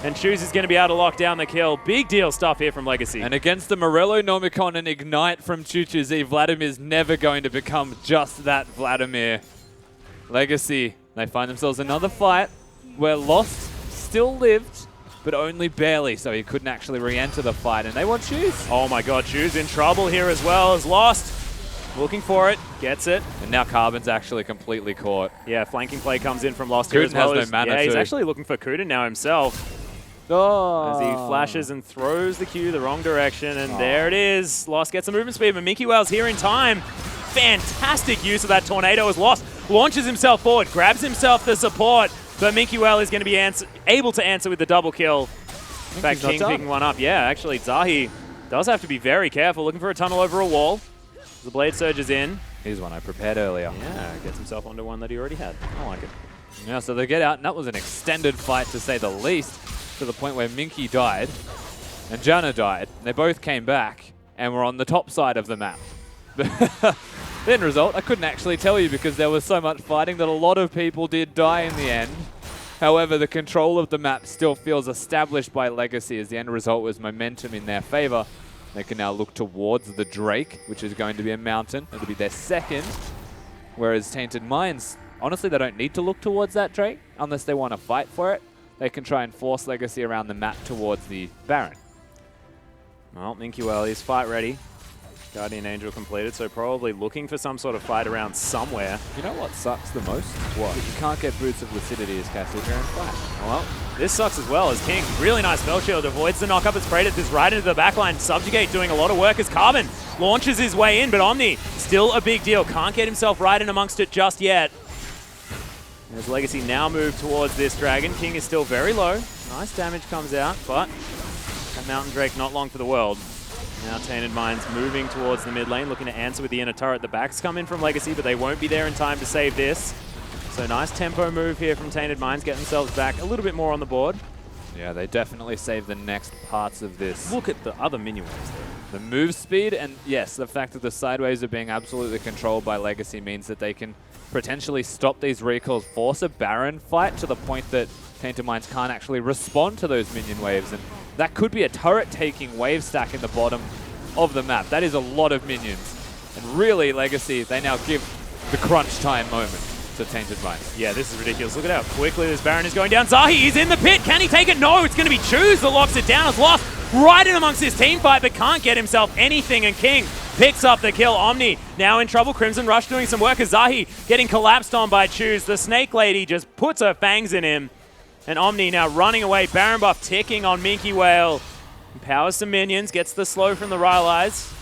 A: And Choose is going to be able to lock down the kill. Big deal stuff here from Legacy.
C: And against the Morello Nomicon and Ignite from Choo-Choo Z, Vladimir's never going to become just that Vladimir. Legacy, they find themselves another fight where Lost still lived, but only barely, so he couldn't actually re-enter the fight, and they want Choose.
A: Oh my god, Choose in trouble here as well as Lost. Looking for it, gets it.
C: And now Carbon's actually completely caught.
A: Yeah, flanking play comes in from Lost here as
C: Kuden
A: well.
C: has no mana
A: yeah, he's
C: too.
A: actually looking for Kuden now himself.
C: Oh.
A: As he flashes and throws the Q the wrong direction, and there it is. Lost gets the movement speed, but Minky Whale's here in time. Fantastic use of that tornado as Lost launches himself forward, grabs himself the support, but Minky Whale is going to be able to answer with the double kill. In fact, King picking one up. Yeah, actually, Zahi does have to be very careful, looking for a tunnel over a wall. The Blade Surge is in.
C: Here's one I prepared earlier.
A: Yeah, gets himself onto one that he already had. I like it.
C: Yeah, so they get out, and that was an extended fight to say the least, to the point where Minky died and Janna died. And they both came back and were on the top side of the map. The end result, I couldn't actually tell you because there was so much fighting that a lot of people did die in the end. However, the control of the map still feels established by Legacy, as the end result was momentum in their favor. They can now look towards the Drake, which is going to be a mountain. It'll be their second. Whereas Tainted Minds, honestly, they don't need to look towards that Drake unless they want to fight for it. They can try and force Legacy around the map towards the Baron.
A: Well, Minky Whale is fight ready. Guardian Angel completed, so probably looking for some sort of fight around somewhere.
C: You know what sucks the most? What? You can't get Boots of Lucidity as Cassiopeia and Flash.
A: Well, this sucks as well as King. Really nice spell shield, avoids the knock up as Praedyth is right into the backline. Subjugate doing a lot of work as Carbon launches his way in, but Omni still a big deal. Can't get himself right in amongst it just yet. As Legacy now move towards this Dragon. King is still very low. Nice damage comes out, but that Mountain Drake not long for the world. Now Tainted Minds moving towards the mid lane, looking to answer with the inner turret. The backs come in from Legacy, but they won't be there in time to save this. So nice tempo move here from Tainted Minds, get themselves back a little bit more on the board.
C: Yeah, they definitely save the next parts of this.
A: Look at the other minion waves there.
C: The move speed and, yes, the fact that the sideways are being absolutely controlled by Legacy means that they can potentially stop these recalls, force a Baron fight to the point that Tainted Minds can't actually respond to those minion waves. And that could be a turret-taking wave stack in the bottom of the map. That is a lot of minions. And really, Legacy, they now give the crunch time moment to Tainted Minds.
A: Yeah, this is ridiculous. Look at how quickly this Baron is going down. Zahi is in the pit. Can he take it? No, it's going to be Choose that locks it down. It's lost right in amongst this team fight, but can't get himself anything. And King picks up the kill. Omni now in trouble. Crimson Rush doing some work as Zahi getting collapsed on by Choose. The Snake Lady just puts her fangs in him. And Omni now running away. Baron buff ticking on Minky Whale. Empowers some minions. Gets the slow from the Rylai's.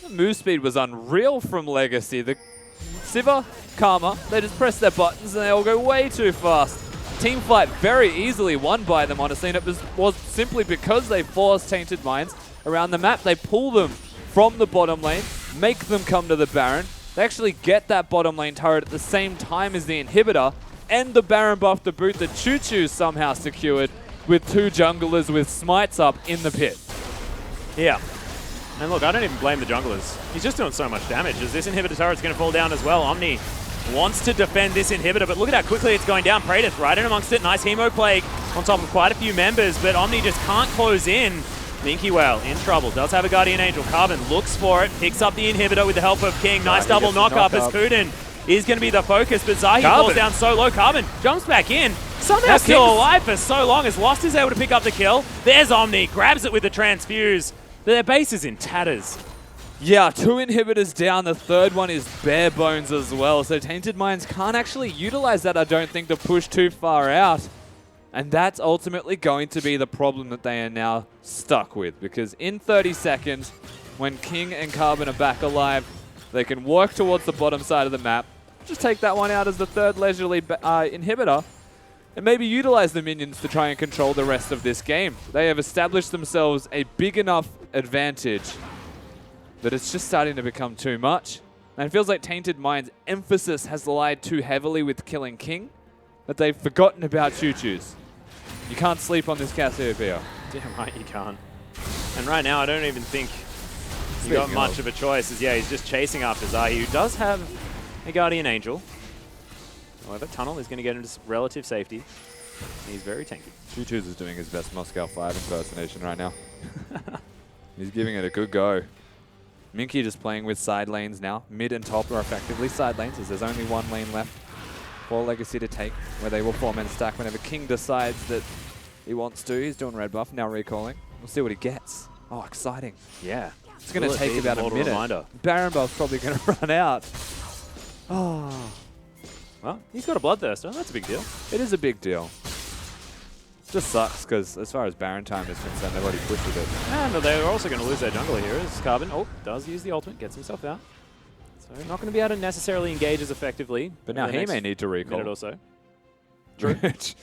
C: The move speed was unreal from Legacy. The Sivir, Karma, they just press their buttons and they all go way too fast. Team fight very easily won by them, honestly, and it was simply because they forced Tainted Minds around the map. They pull them from the bottom lane, make them come to the Baron. They actually get that bottom lane turret at the same time as the inhibitor, and the Baron buff to boot that Choo Choo somehow secured with 2 junglers with smites up in the pit.
A: Yeah. And look, I don't even blame the junglers. He's just doing so much damage as this inhibitor turret's going to fall down as well. Omni wants to defend this inhibitor, but look at how quickly it's going down. Praedyth right in amongst it. Nice Hemo Plague on top of quite a few members, but Omni just can't close in. Minky Whale in trouble. Does have a Guardian Angel. Carbon looks for it. Picks up the inhibitor with the help of King. Nice double knock-up as Kuden is going to be the focus, but Zahi falls down so low. Carbon jumps back in. Somehow still alive for so long as Lost is able to pick up the kill. There's Omni. Grabs it with the transfuse. Their base is in tatters.
C: Yeah, 2 inhibitors down. The third one is bare bones as well. So Tainted Minds can't actually utilize that, I don't think, to push too far out. And that's ultimately going to be the problem that they are now stuck with. Because in 30 seconds, when King and Carbon are back alive, they can work towards the bottom side of the map. Just take that one out as the third leisurely inhibitor. And maybe utilize the minions to try and control the rest of this game. They have established themselves a big enough advantage that it's just starting to become too much. And it feels like Tainted Minds' emphasis has lied too heavily with killing King, that they've forgotten about Choo Choo's. You can't sleep on this Cassiopeia.
A: Damn right you can't. And right now I don't even think you got much of a choice, as he's just chasing after Zahi, who does have a Guardian Angel. However, Tunnel is going to get into relative safety. He's very tanky.
C: Choo Choo's is doing his best Moscow 5 impersonation right now. He's giving it a good go. Minky just playing with side lanes now. Mid and top are effectively side lanes, as there's only one lane left for Legacy to take, where they will 4-man stack whenever King decides that he wants to. He's doing red buff, now recalling. We'll see what he gets. Oh, exciting.
A: Yeah.
C: It's going to take about a minute. Reminder. Baron buff's probably going to run out. Oh.
A: Well, he's got a Bloodthirster. That's a big deal.
C: It is a big deal. Just sucks, because as far as Baron time is concerned, they've already pushed with it.
A: And they're also going to lose their jungler here as Carbon, does use the ultimate, gets himself out. So not going to be able to necessarily engage as effectively.
C: But now he may need to recall.
A: Minute or so.
C: Which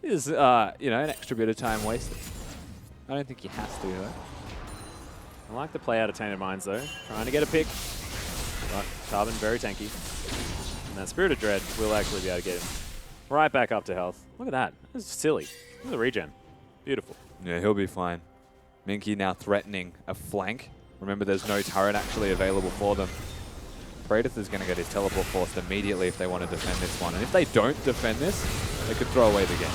C: is, you know, an extra bit of time wasted. I don't think he has to, though.
A: I like the play out of Tainted Minds, though. Trying to get a pick. But Carbon, very tanky. And that Spirit of Dread will actually be able to get him right back up to health. Look at that. This is silly. This is a regen. Beautiful.
C: Yeah, he'll be fine. Minky now threatening a flank. Remember, there's no turret actually available for them. Praedyth is going to get his teleport forced immediately if they want to defend this one. And if they don't defend this, they could throw away the game.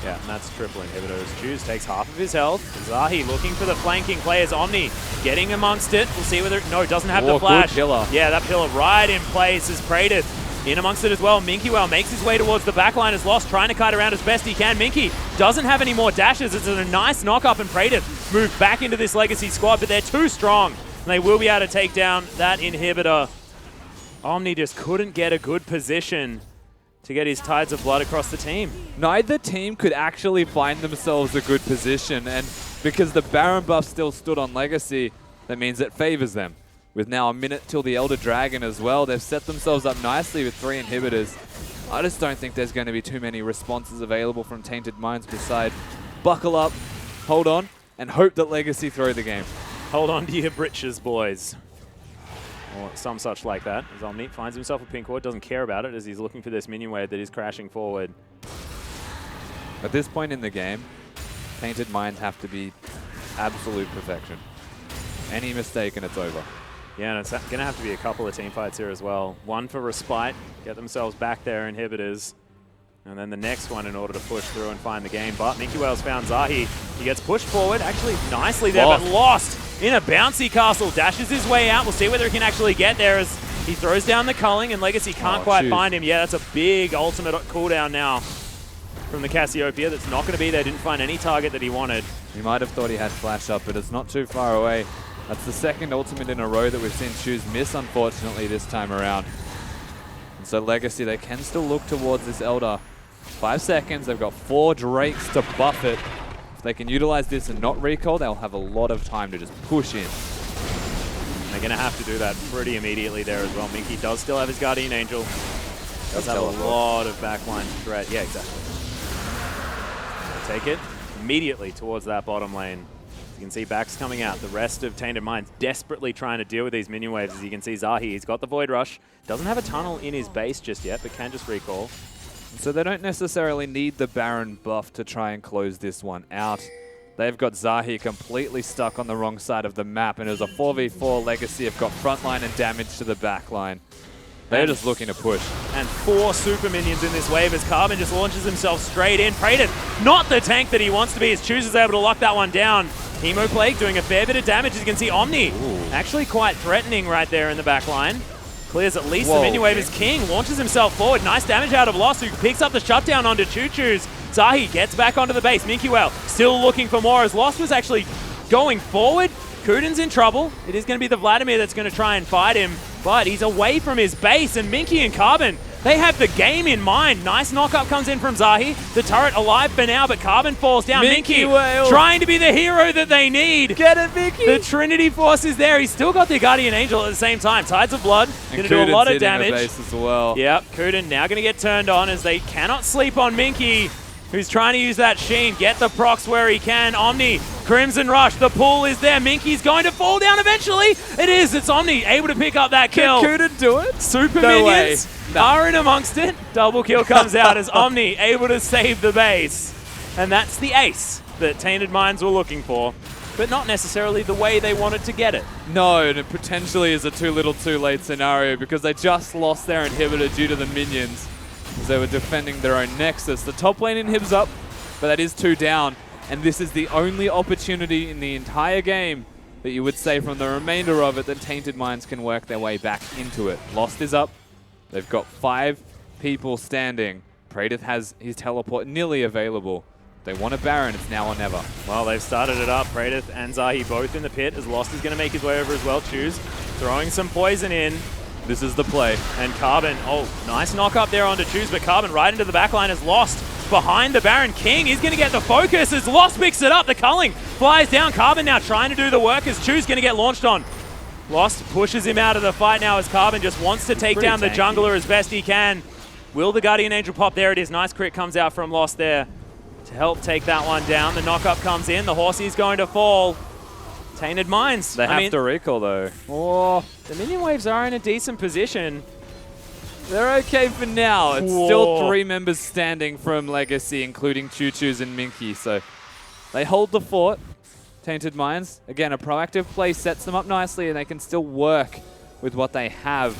A: Yeah, and that's triple inhibitors. Choose takes half of his health. Zahi looking for the flanking players. Omni getting amongst it. We'll see whether... No, doesn't have the flash.
C: Good pillar.
A: Yeah, that pillar right in place as Praedyth in amongst it as well. Minky Whale makes his way towards the backline as Lost, trying to kite around as best he can. Minky doesn't have any more dashes. It's a nice knock-up, and Praedyth move back into this Legacy squad, but they're too strong. And they will be able to take down that inhibitor. Omni just couldn't get a good position to get his Tides of Blood across the team.
C: Neither team could actually find themselves a good position, and because the Baron buff still stood on Legacy, that means it favors them. With now a minute till the Elder Dragon as well, they've set themselves up nicely with 3 inhibitors. I just don't think there's going to be too many responses available from Tainted Minds beside buckle up, hold on, and hope that Legacy throw the game.
A: Hold on to your britches, boys. Or some such like that. As Omni finds himself a pink ward, doesn't care about it as he's looking for this minion wave that is crashing forward.
C: At this point in the game, Tainted Minds have to be absolute perfection. Any mistake and it's over.
A: Yeah, and it's going to have to be a couple of team fights here as well. One for Respite, get themselves back their inhibitors. And then the next one in order to push through and find the game. But Minky Whale's found Zahi. He gets pushed forward, actually nicely there, but lost in a bouncy castle. Dashes his way out. We'll see whether he can actually get there as he throws down the culling, and Legacy can't quite find him. Yeah, that's a big ultimate cooldown now from the Cassiopeia. That's not going to be there. Didn't find any target that he wanted.
C: He might have thought he had flash up, but it's not too far away. That's the second ultimate in a row that we've seen Choose miss, unfortunately, this time around. And so Legacy, they can still look towards this Elder. 5 seconds, they've got 4 Drakes to buff it. If they can utilize this and not recall, they'll have a lot of time to just push in.
A: They're going to have to do that pretty immediately there as well. Minky does still have his Guardian Angel. Does have a lot of backline threat. Yeah, exactly. Take it immediately towards that bottom lane. You can see backs coming out. The rest of Tainted Minds desperately trying to deal with these minion waves. As you can see, Zahi, he's got the Void Rush. Doesn't have a tunnel in his base just yet, but can just recall.
C: So they don't necessarily need the Baron buff to try and close this one out. They've got Zahi completely stuck on the wrong side of the map, and it was a 4v4. Legacy have got frontline and damage to the backline. They're just looking to push.
A: And 4 super minions in this wave as Carbon just launches himself straight in. Praetor, not the tank that he wants to be, as Choose is able to lock that one down. Hemo Plague doing a fair bit of damage. As you can see, Omni actually quite threatening right there in the back line. Clears at least the minion wave as King launches himself forward. Nice damage out of Lost, who picks up the shutdown onto Choo-Choo's. Zahi gets back onto the base. Minky Whale still looking for more as Lost was actually going forward. Kuden's in trouble. It is going to be the Vladimir that's going to try and fight him, but he's away from his base, and Minky and Carbon, they have the game in mind. Nice knock-up comes in from Zahi. The turret alive for now, but Carbon falls down. Minky trying to be the hero that they need.
C: Get it, Minky!
A: The Trinity Force is there. He's still got the Guardian Angel at the same time. Tides of Blood going to do a lot of damage.
C: The base as well.
A: Yep, Kuden now going to get turned on as they cannot sleep on Minky, who's trying to use that Sheen, get the procs where he can. Omni, Crimson Rush, the pull is there. Minky's going to fall down eventually. It is, it's Omni able to pick up that kill.
C: Can Kuden do it?
A: Super minions are in amongst it. Double kill comes out as Omni able to save the base. And that's the ace that Tainted Minds were looking for, but not necessarily the way they wanted to get it.
C: No, and it potentially is a too little too late scenario because they just lost their inhibitor due to the minions. As they were defending their own Nexus. The top lane inhibs up, but that is 2 down. And this is the only opportunity in the entire game that you would say from the remainder of it that Tainted Minds can work their way back into it. Lost is up. They've got 5 people standing. Praetor has his teleport nearly available. They want a Baron, it's now or never.
A: Well, they've started it up. Praetor and Zahi both in the pit as Lost is going to make his way over as well. Choose throwing some poison in.
C: This is the play.
A: And Carbon, nice knock up there onto Choose, but Carbon right into the backline is Lost behind the Baron King. He's going to get the focus as Lost picks it up. The culling flies down. Carbon now trying to do the work as Choose going to get launched on. Lost pushes him out of the fight now as Carbon just wants to take down the jungler as best he can. Will the Guardian Angel pop? There it is. Nice crit comes out from Lost there to help take that one down. The knock up comes in. The Horsey's going to fall. Tainted Minds.
C: They have to recall though.
A: Oh, the minion waves are in a decent position.
C: They're okay for now. It's still 3 members standing from Legacy, including Choo-Choo's and Minky. So they hold the fort. Tainted Minds, again, a proactive play sets them up nicely and they can still work with what they have.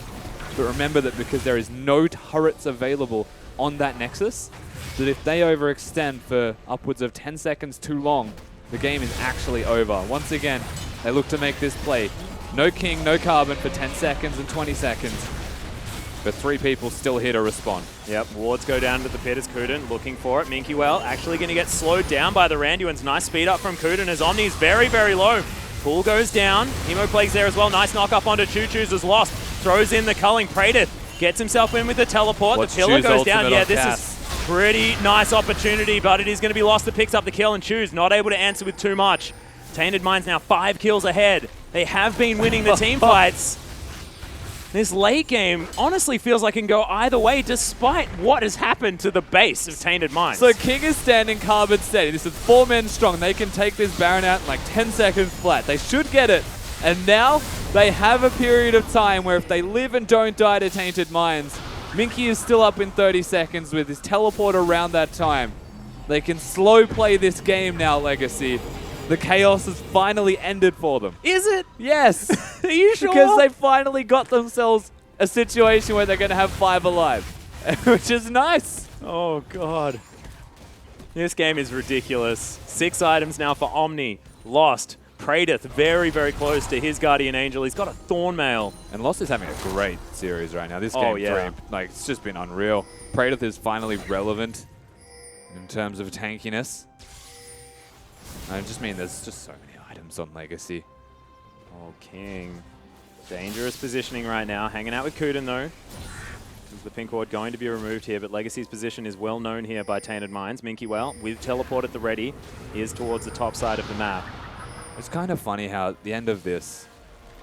C: But remember that because there is no turrets available on that Nexus, that if they overextend for upwards of 10 seconds too long, the game is actually over. Once again, they look to make this play. No King, no Carbon for 10 seconds and 20 seconds. But 3 people still here to respond.
A: Yep, wards go down to the pit as Kuden looking for it. Minky Whale actually going to get slowed down by the Randuins. Nice speed up from Kuden as Omni's very, very low. Pool goes down. Hemo Plague's there as well. Nice knock up onto Choo-Choo's as Lost. Throws in the culling. Praetor gets himself in with the teleport. The pillar goes down. Yeah, this is pretty nice opportunity, but it is going to be Lost that picks up the kill, and Choose not able to answer with too much. Tainted Minds now 5 kills ahead. They have been winning the team fights. This late game honestly feels like it can go either way despite what has happened to the base of Tainted Minds.
C: So King is standing, Carbon steady. This is 4 men strong. They can take this Baron out in like 10 seconds flat. They should get it. And now they have a period of time where if they live and don't die to Tainted Minds, Minky is still up in 30 seconds with his teleport around that time. They can slow play this game now, Legacy. The chaos has finally ended for them.
A: Is it?
C: Yes.
A: Are you sure?
C: Because they finally got themselves a situation where they're going to have 5 alive, which is nice.
A: Oh, God. This game is ridiculous. 6 items now for Omni. Lost. Praedyth very, very close to his Guardian Angel. He's got a Thornmail.
C: And Lost is having a great series right now. This game 3, like, it's just been unreal. Praedyth is finally relevant in terms of tankiness. I just mean there's just so many items on Legacy.
A: Oh, King. Dangerous positioning right now. Hanging out with Kuden, though. Is the pink ward going to be removed here? But Legacy's position is well known here by Tainted Minds. Minky well, with teleport at the ready, is towards the top side of the map.
C: It's kind of funny how at the end of this,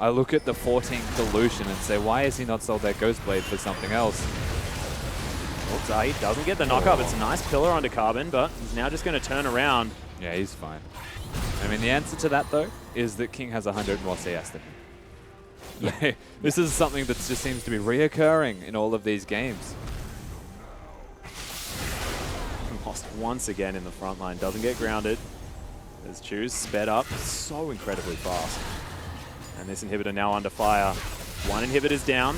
C: I look at the 14th Dilution and say, why has he not sold that Ghostblade for something else?
A: Oh, Zahi doesn't get the knockup. It's a nice pillar onto Carbon, but he's now just going to turn around.
C: Yeah, he's fine. I mean, the answer to that, though, is that King has 100 more CS than him. Yeah. This is something that just seems to be reoccurring in all of these games.
A: Lost once again in the front line. Doesn't get grounded. As Choose sped up so incredibly fast. And this inhibitor now under fire. One inhibitor's down.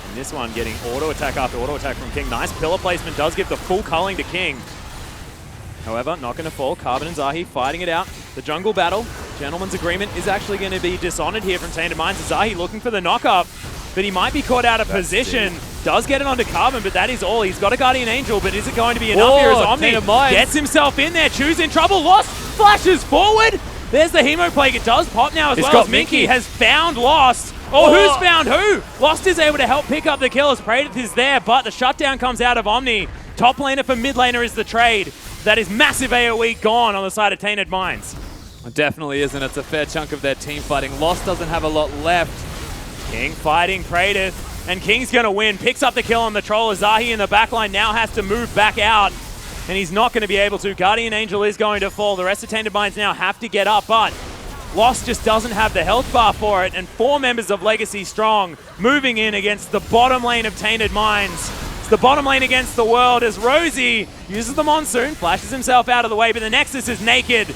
A: And this one getting auto attack after auto attack from King. Nice pillar placement does give the full culling to King. However, not going to fall. Carbon and Zahi fighting it out. The jungle battle, gentleman's agreement, is actually going to be dishonored here from Tainted Minds. Zahi looking for the knockup, but he might be caught out of position. Does get it onto Carbon, but that is all. He's got a Guardian Angel, but is it going to be enough here as Omni gets himself in there? Choose in trouble. Lost, flashes forward. There's the Hemo Plague. It does pop now as well as Minky has found Lost. Oh, who's found who? Lost is able to help pick up the kill as Praedyth is there, but the shutdown comes out of Omni. Top laner for mid laner is the trade. That is massive AoE gone on the side of Tainted Minds.
C: It definitely isn't. It's a fair chunk of their team fighting. Lost doesn't have a lot left.
A: King fighting Praedyth, and King's going to win. Picks up the kill on the troll. Zahi in the backline now has to move back out, and he's not going to be able to. Guardian Angel is going to fall. The rest of Tainted Minds now have to get up, but Lost just doesn't have the health bar for it, and 4 members of Legacy Strong moving in against the bottom lane of Tainted Minds. It's the bottom lane against the world as Rosie uses the Monsoon, flashes himself out of the way, but the Nexus is naked,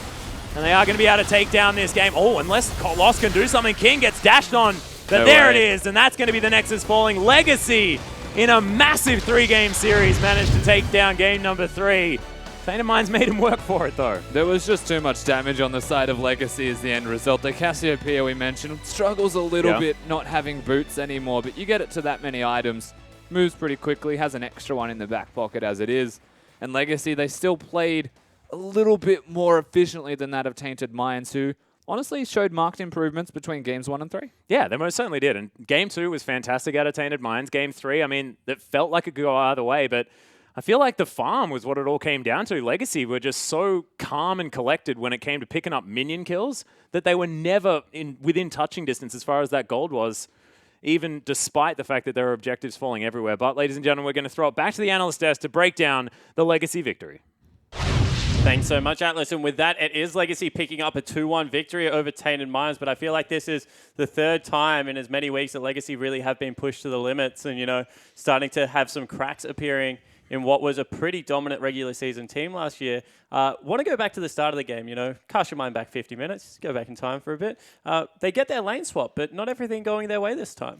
A: and they are going to be able to take down this game. Oh, unless Lost can do something, King gets dashed on, but no there way. It is, and that's going to be the Nexus falling. Legacy, in a massive 3-game series, managed to take down game number 3. Tainted Minds made him work for it, though.
C: There was just too much damage on the side of Legacy as the end result. The Cassiopeia we mentioned struggles a little bit not having boots anymore, but you get it to that many items, moves pretty quickly, has an extra one in the back pocket as it is. And Legacy, they still played a little bit more efficiently than that of Tainted Minds, who honestly showed marked improvements between games 1 and 3.
A: Yeah, they most certainly did. And game 2 was fantastic out of Tainted Minds. Game 3, I mean, it felt like it could go either way, but I feel like the farm was what it all came down to. Legacy were just so calm and collected when it came to picking up minion kills that they were never within touching distance as far as that gold was, even despite the fact that there were objectives falling everywhere. But, ladies and gentlemen, we're going to throw it back to the analyst desk to break down the Legacy victory.
D: Thanks so much, Atlas. And with that, it is Legacy picking up a 2-1 victory over Tainted Minds. But I feel like this is the 3rd time in as many weeks that Legacy really have been pushed to the limits and, you know, starting to have some cracks appearing in what was a pretty dominant regular season team last year. Want to go back to the start of the game, you know, cast your mind back 50 minutes, go back in time for a bit. They get their lane swap, but not everything going their way this time.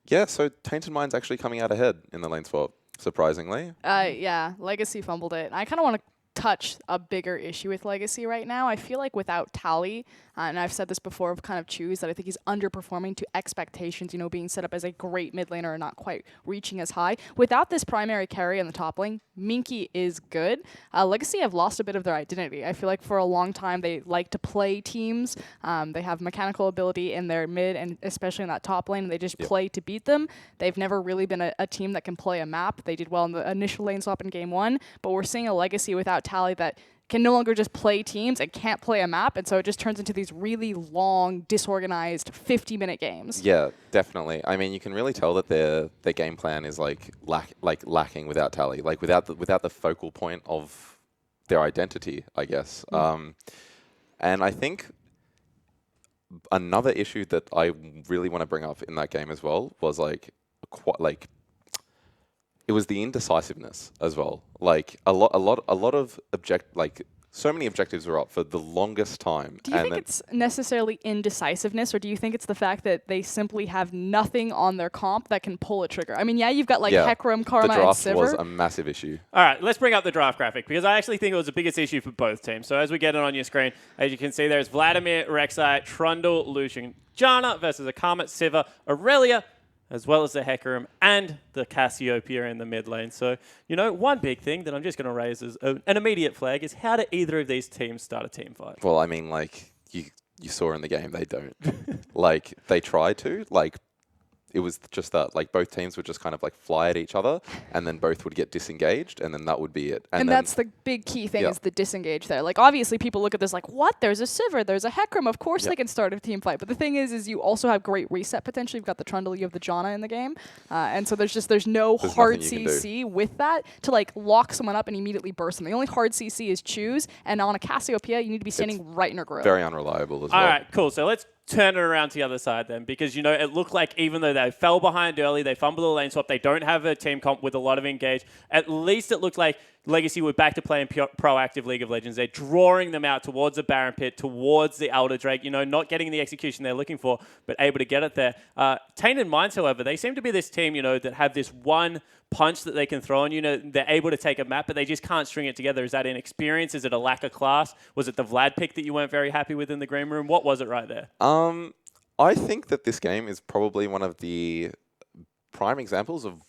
E: Yeah, so Tainted Mind's actually coming out ahead in the lane swap, surprisingly.
F: Yeah, Legacy fumbled it. I kind of want to touch a bigger issue with Legacy right now. I feel like without Tally, and I've said this before of kind of Choose, that I think he's underperforming to expectations, you know, being set up as a great mid laner and not quite reaching as high. Without this primary carry in the top lane, Minky is good. Legacy have lost a bit of their identity. I feel like for a long time they like to play teams. They have mechanical ability in their mid and especially in that top lane, and they just play to beat them. They've never really been a team that can play a map. They did well in the initial lane swap in game 1, but we're seeing a Legacy without Tally that can no longer just play teams and can't play a map, and so it just turns into these really long, disorganized 50-minute games.
E: Yeah, definitely. I mean, you can really tell that their game plan is lacking without Tally, like without the focal point of their identity, I guess. And I think another issue that I really want to bring up in that game as well was it was the indecisiveness as well. Like a lot of so many objectives were up for the longest time.
F: Do you think it's necessarily indecisiveness, or do you think it's the fact that they simply have nothing on their comp that can pull a trigger? I mean, yeah, you've got like Hecarim, Karma,
E: the
F: and
E: draft
F: Sivir.
E: was a massive issue.
D: All right, let's bring up the draft graphic because I actually think it was the biggest issue for both teams. So as we get it on your screen, as you can see, there's Vladimir, Rek'Sai, Trundle, Lucian, Janna versus a Karma, Sivir, Aurelia, as well as the Hecarim and the Cassiopeia in the mid lane. So, you know, one big thing that I'm just going to raise as an immediate flag is how do either of these teams start a team fight?
E: Well, I mean, like, you saw in the game, they don't. Like, they try to. Like, it was just that, like, both teams would just kind of, like, fly at each other, and then both would get disengaged, and then that would be it.
F: And that's the big key thing is the disengage there. Like, obviously, people look at this like, what? There's a Sivir, there's a Hecarim. Of course they can start a team fight. But the thing is you also have great reset potential. You've got the Trundle, you have the Janna in the game. And so there's no hard CC with that to, like, lock someone up and immediately burst them. The only hard CC is choose, and on a Cassiopeia, you need to be standing right in her grill.
E: Very unreliable as well.
D: All right, cool. So let's turn it around to the other side then, because, you know, it looked like even though they fell behind early, they fumbled the lane swap, they don't have a team comp with a lot of engage, at least it looked like Legacy were back to playing proactive League of Legends. They're drawing them out towards the Baron Pit, towards the Elder Drake, you know, not getting the execution they're looking for, but able to get it there. Tainted Minds, however, they seem to be this team, you know, that have this one punch that they can throw, and, you know, they're able to take a map, but they just can't string it together. Is that inexperience? Is it a lack of class? Was it the Vlad pick that you weren't very happy with in the green room? What was it right there?
E: I think that this game is probably one of the prime examples of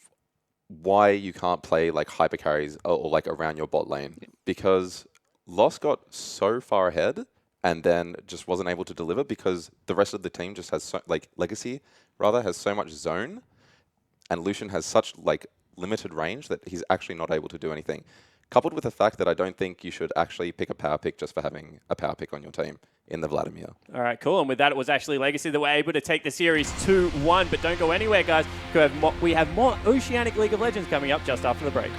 E: why you can't play like hyper carries or like around your bot lane, because Lost got so far ahead and then just wasn't able to deliver because the rest of the team just has Legacy rather has so much zone, and Lucian has such like limited range that he's actually not able to do anything. Coupled with the fact that I don't think you should actually pick a power pick just for having a power pick on your team in the Vladimir.
D: All right, cool. And with that, it was actually Legacy that were able to take the series 2-1. But don't go anywhere, guys. We have more Oceanic League of Legends coming up just after the break.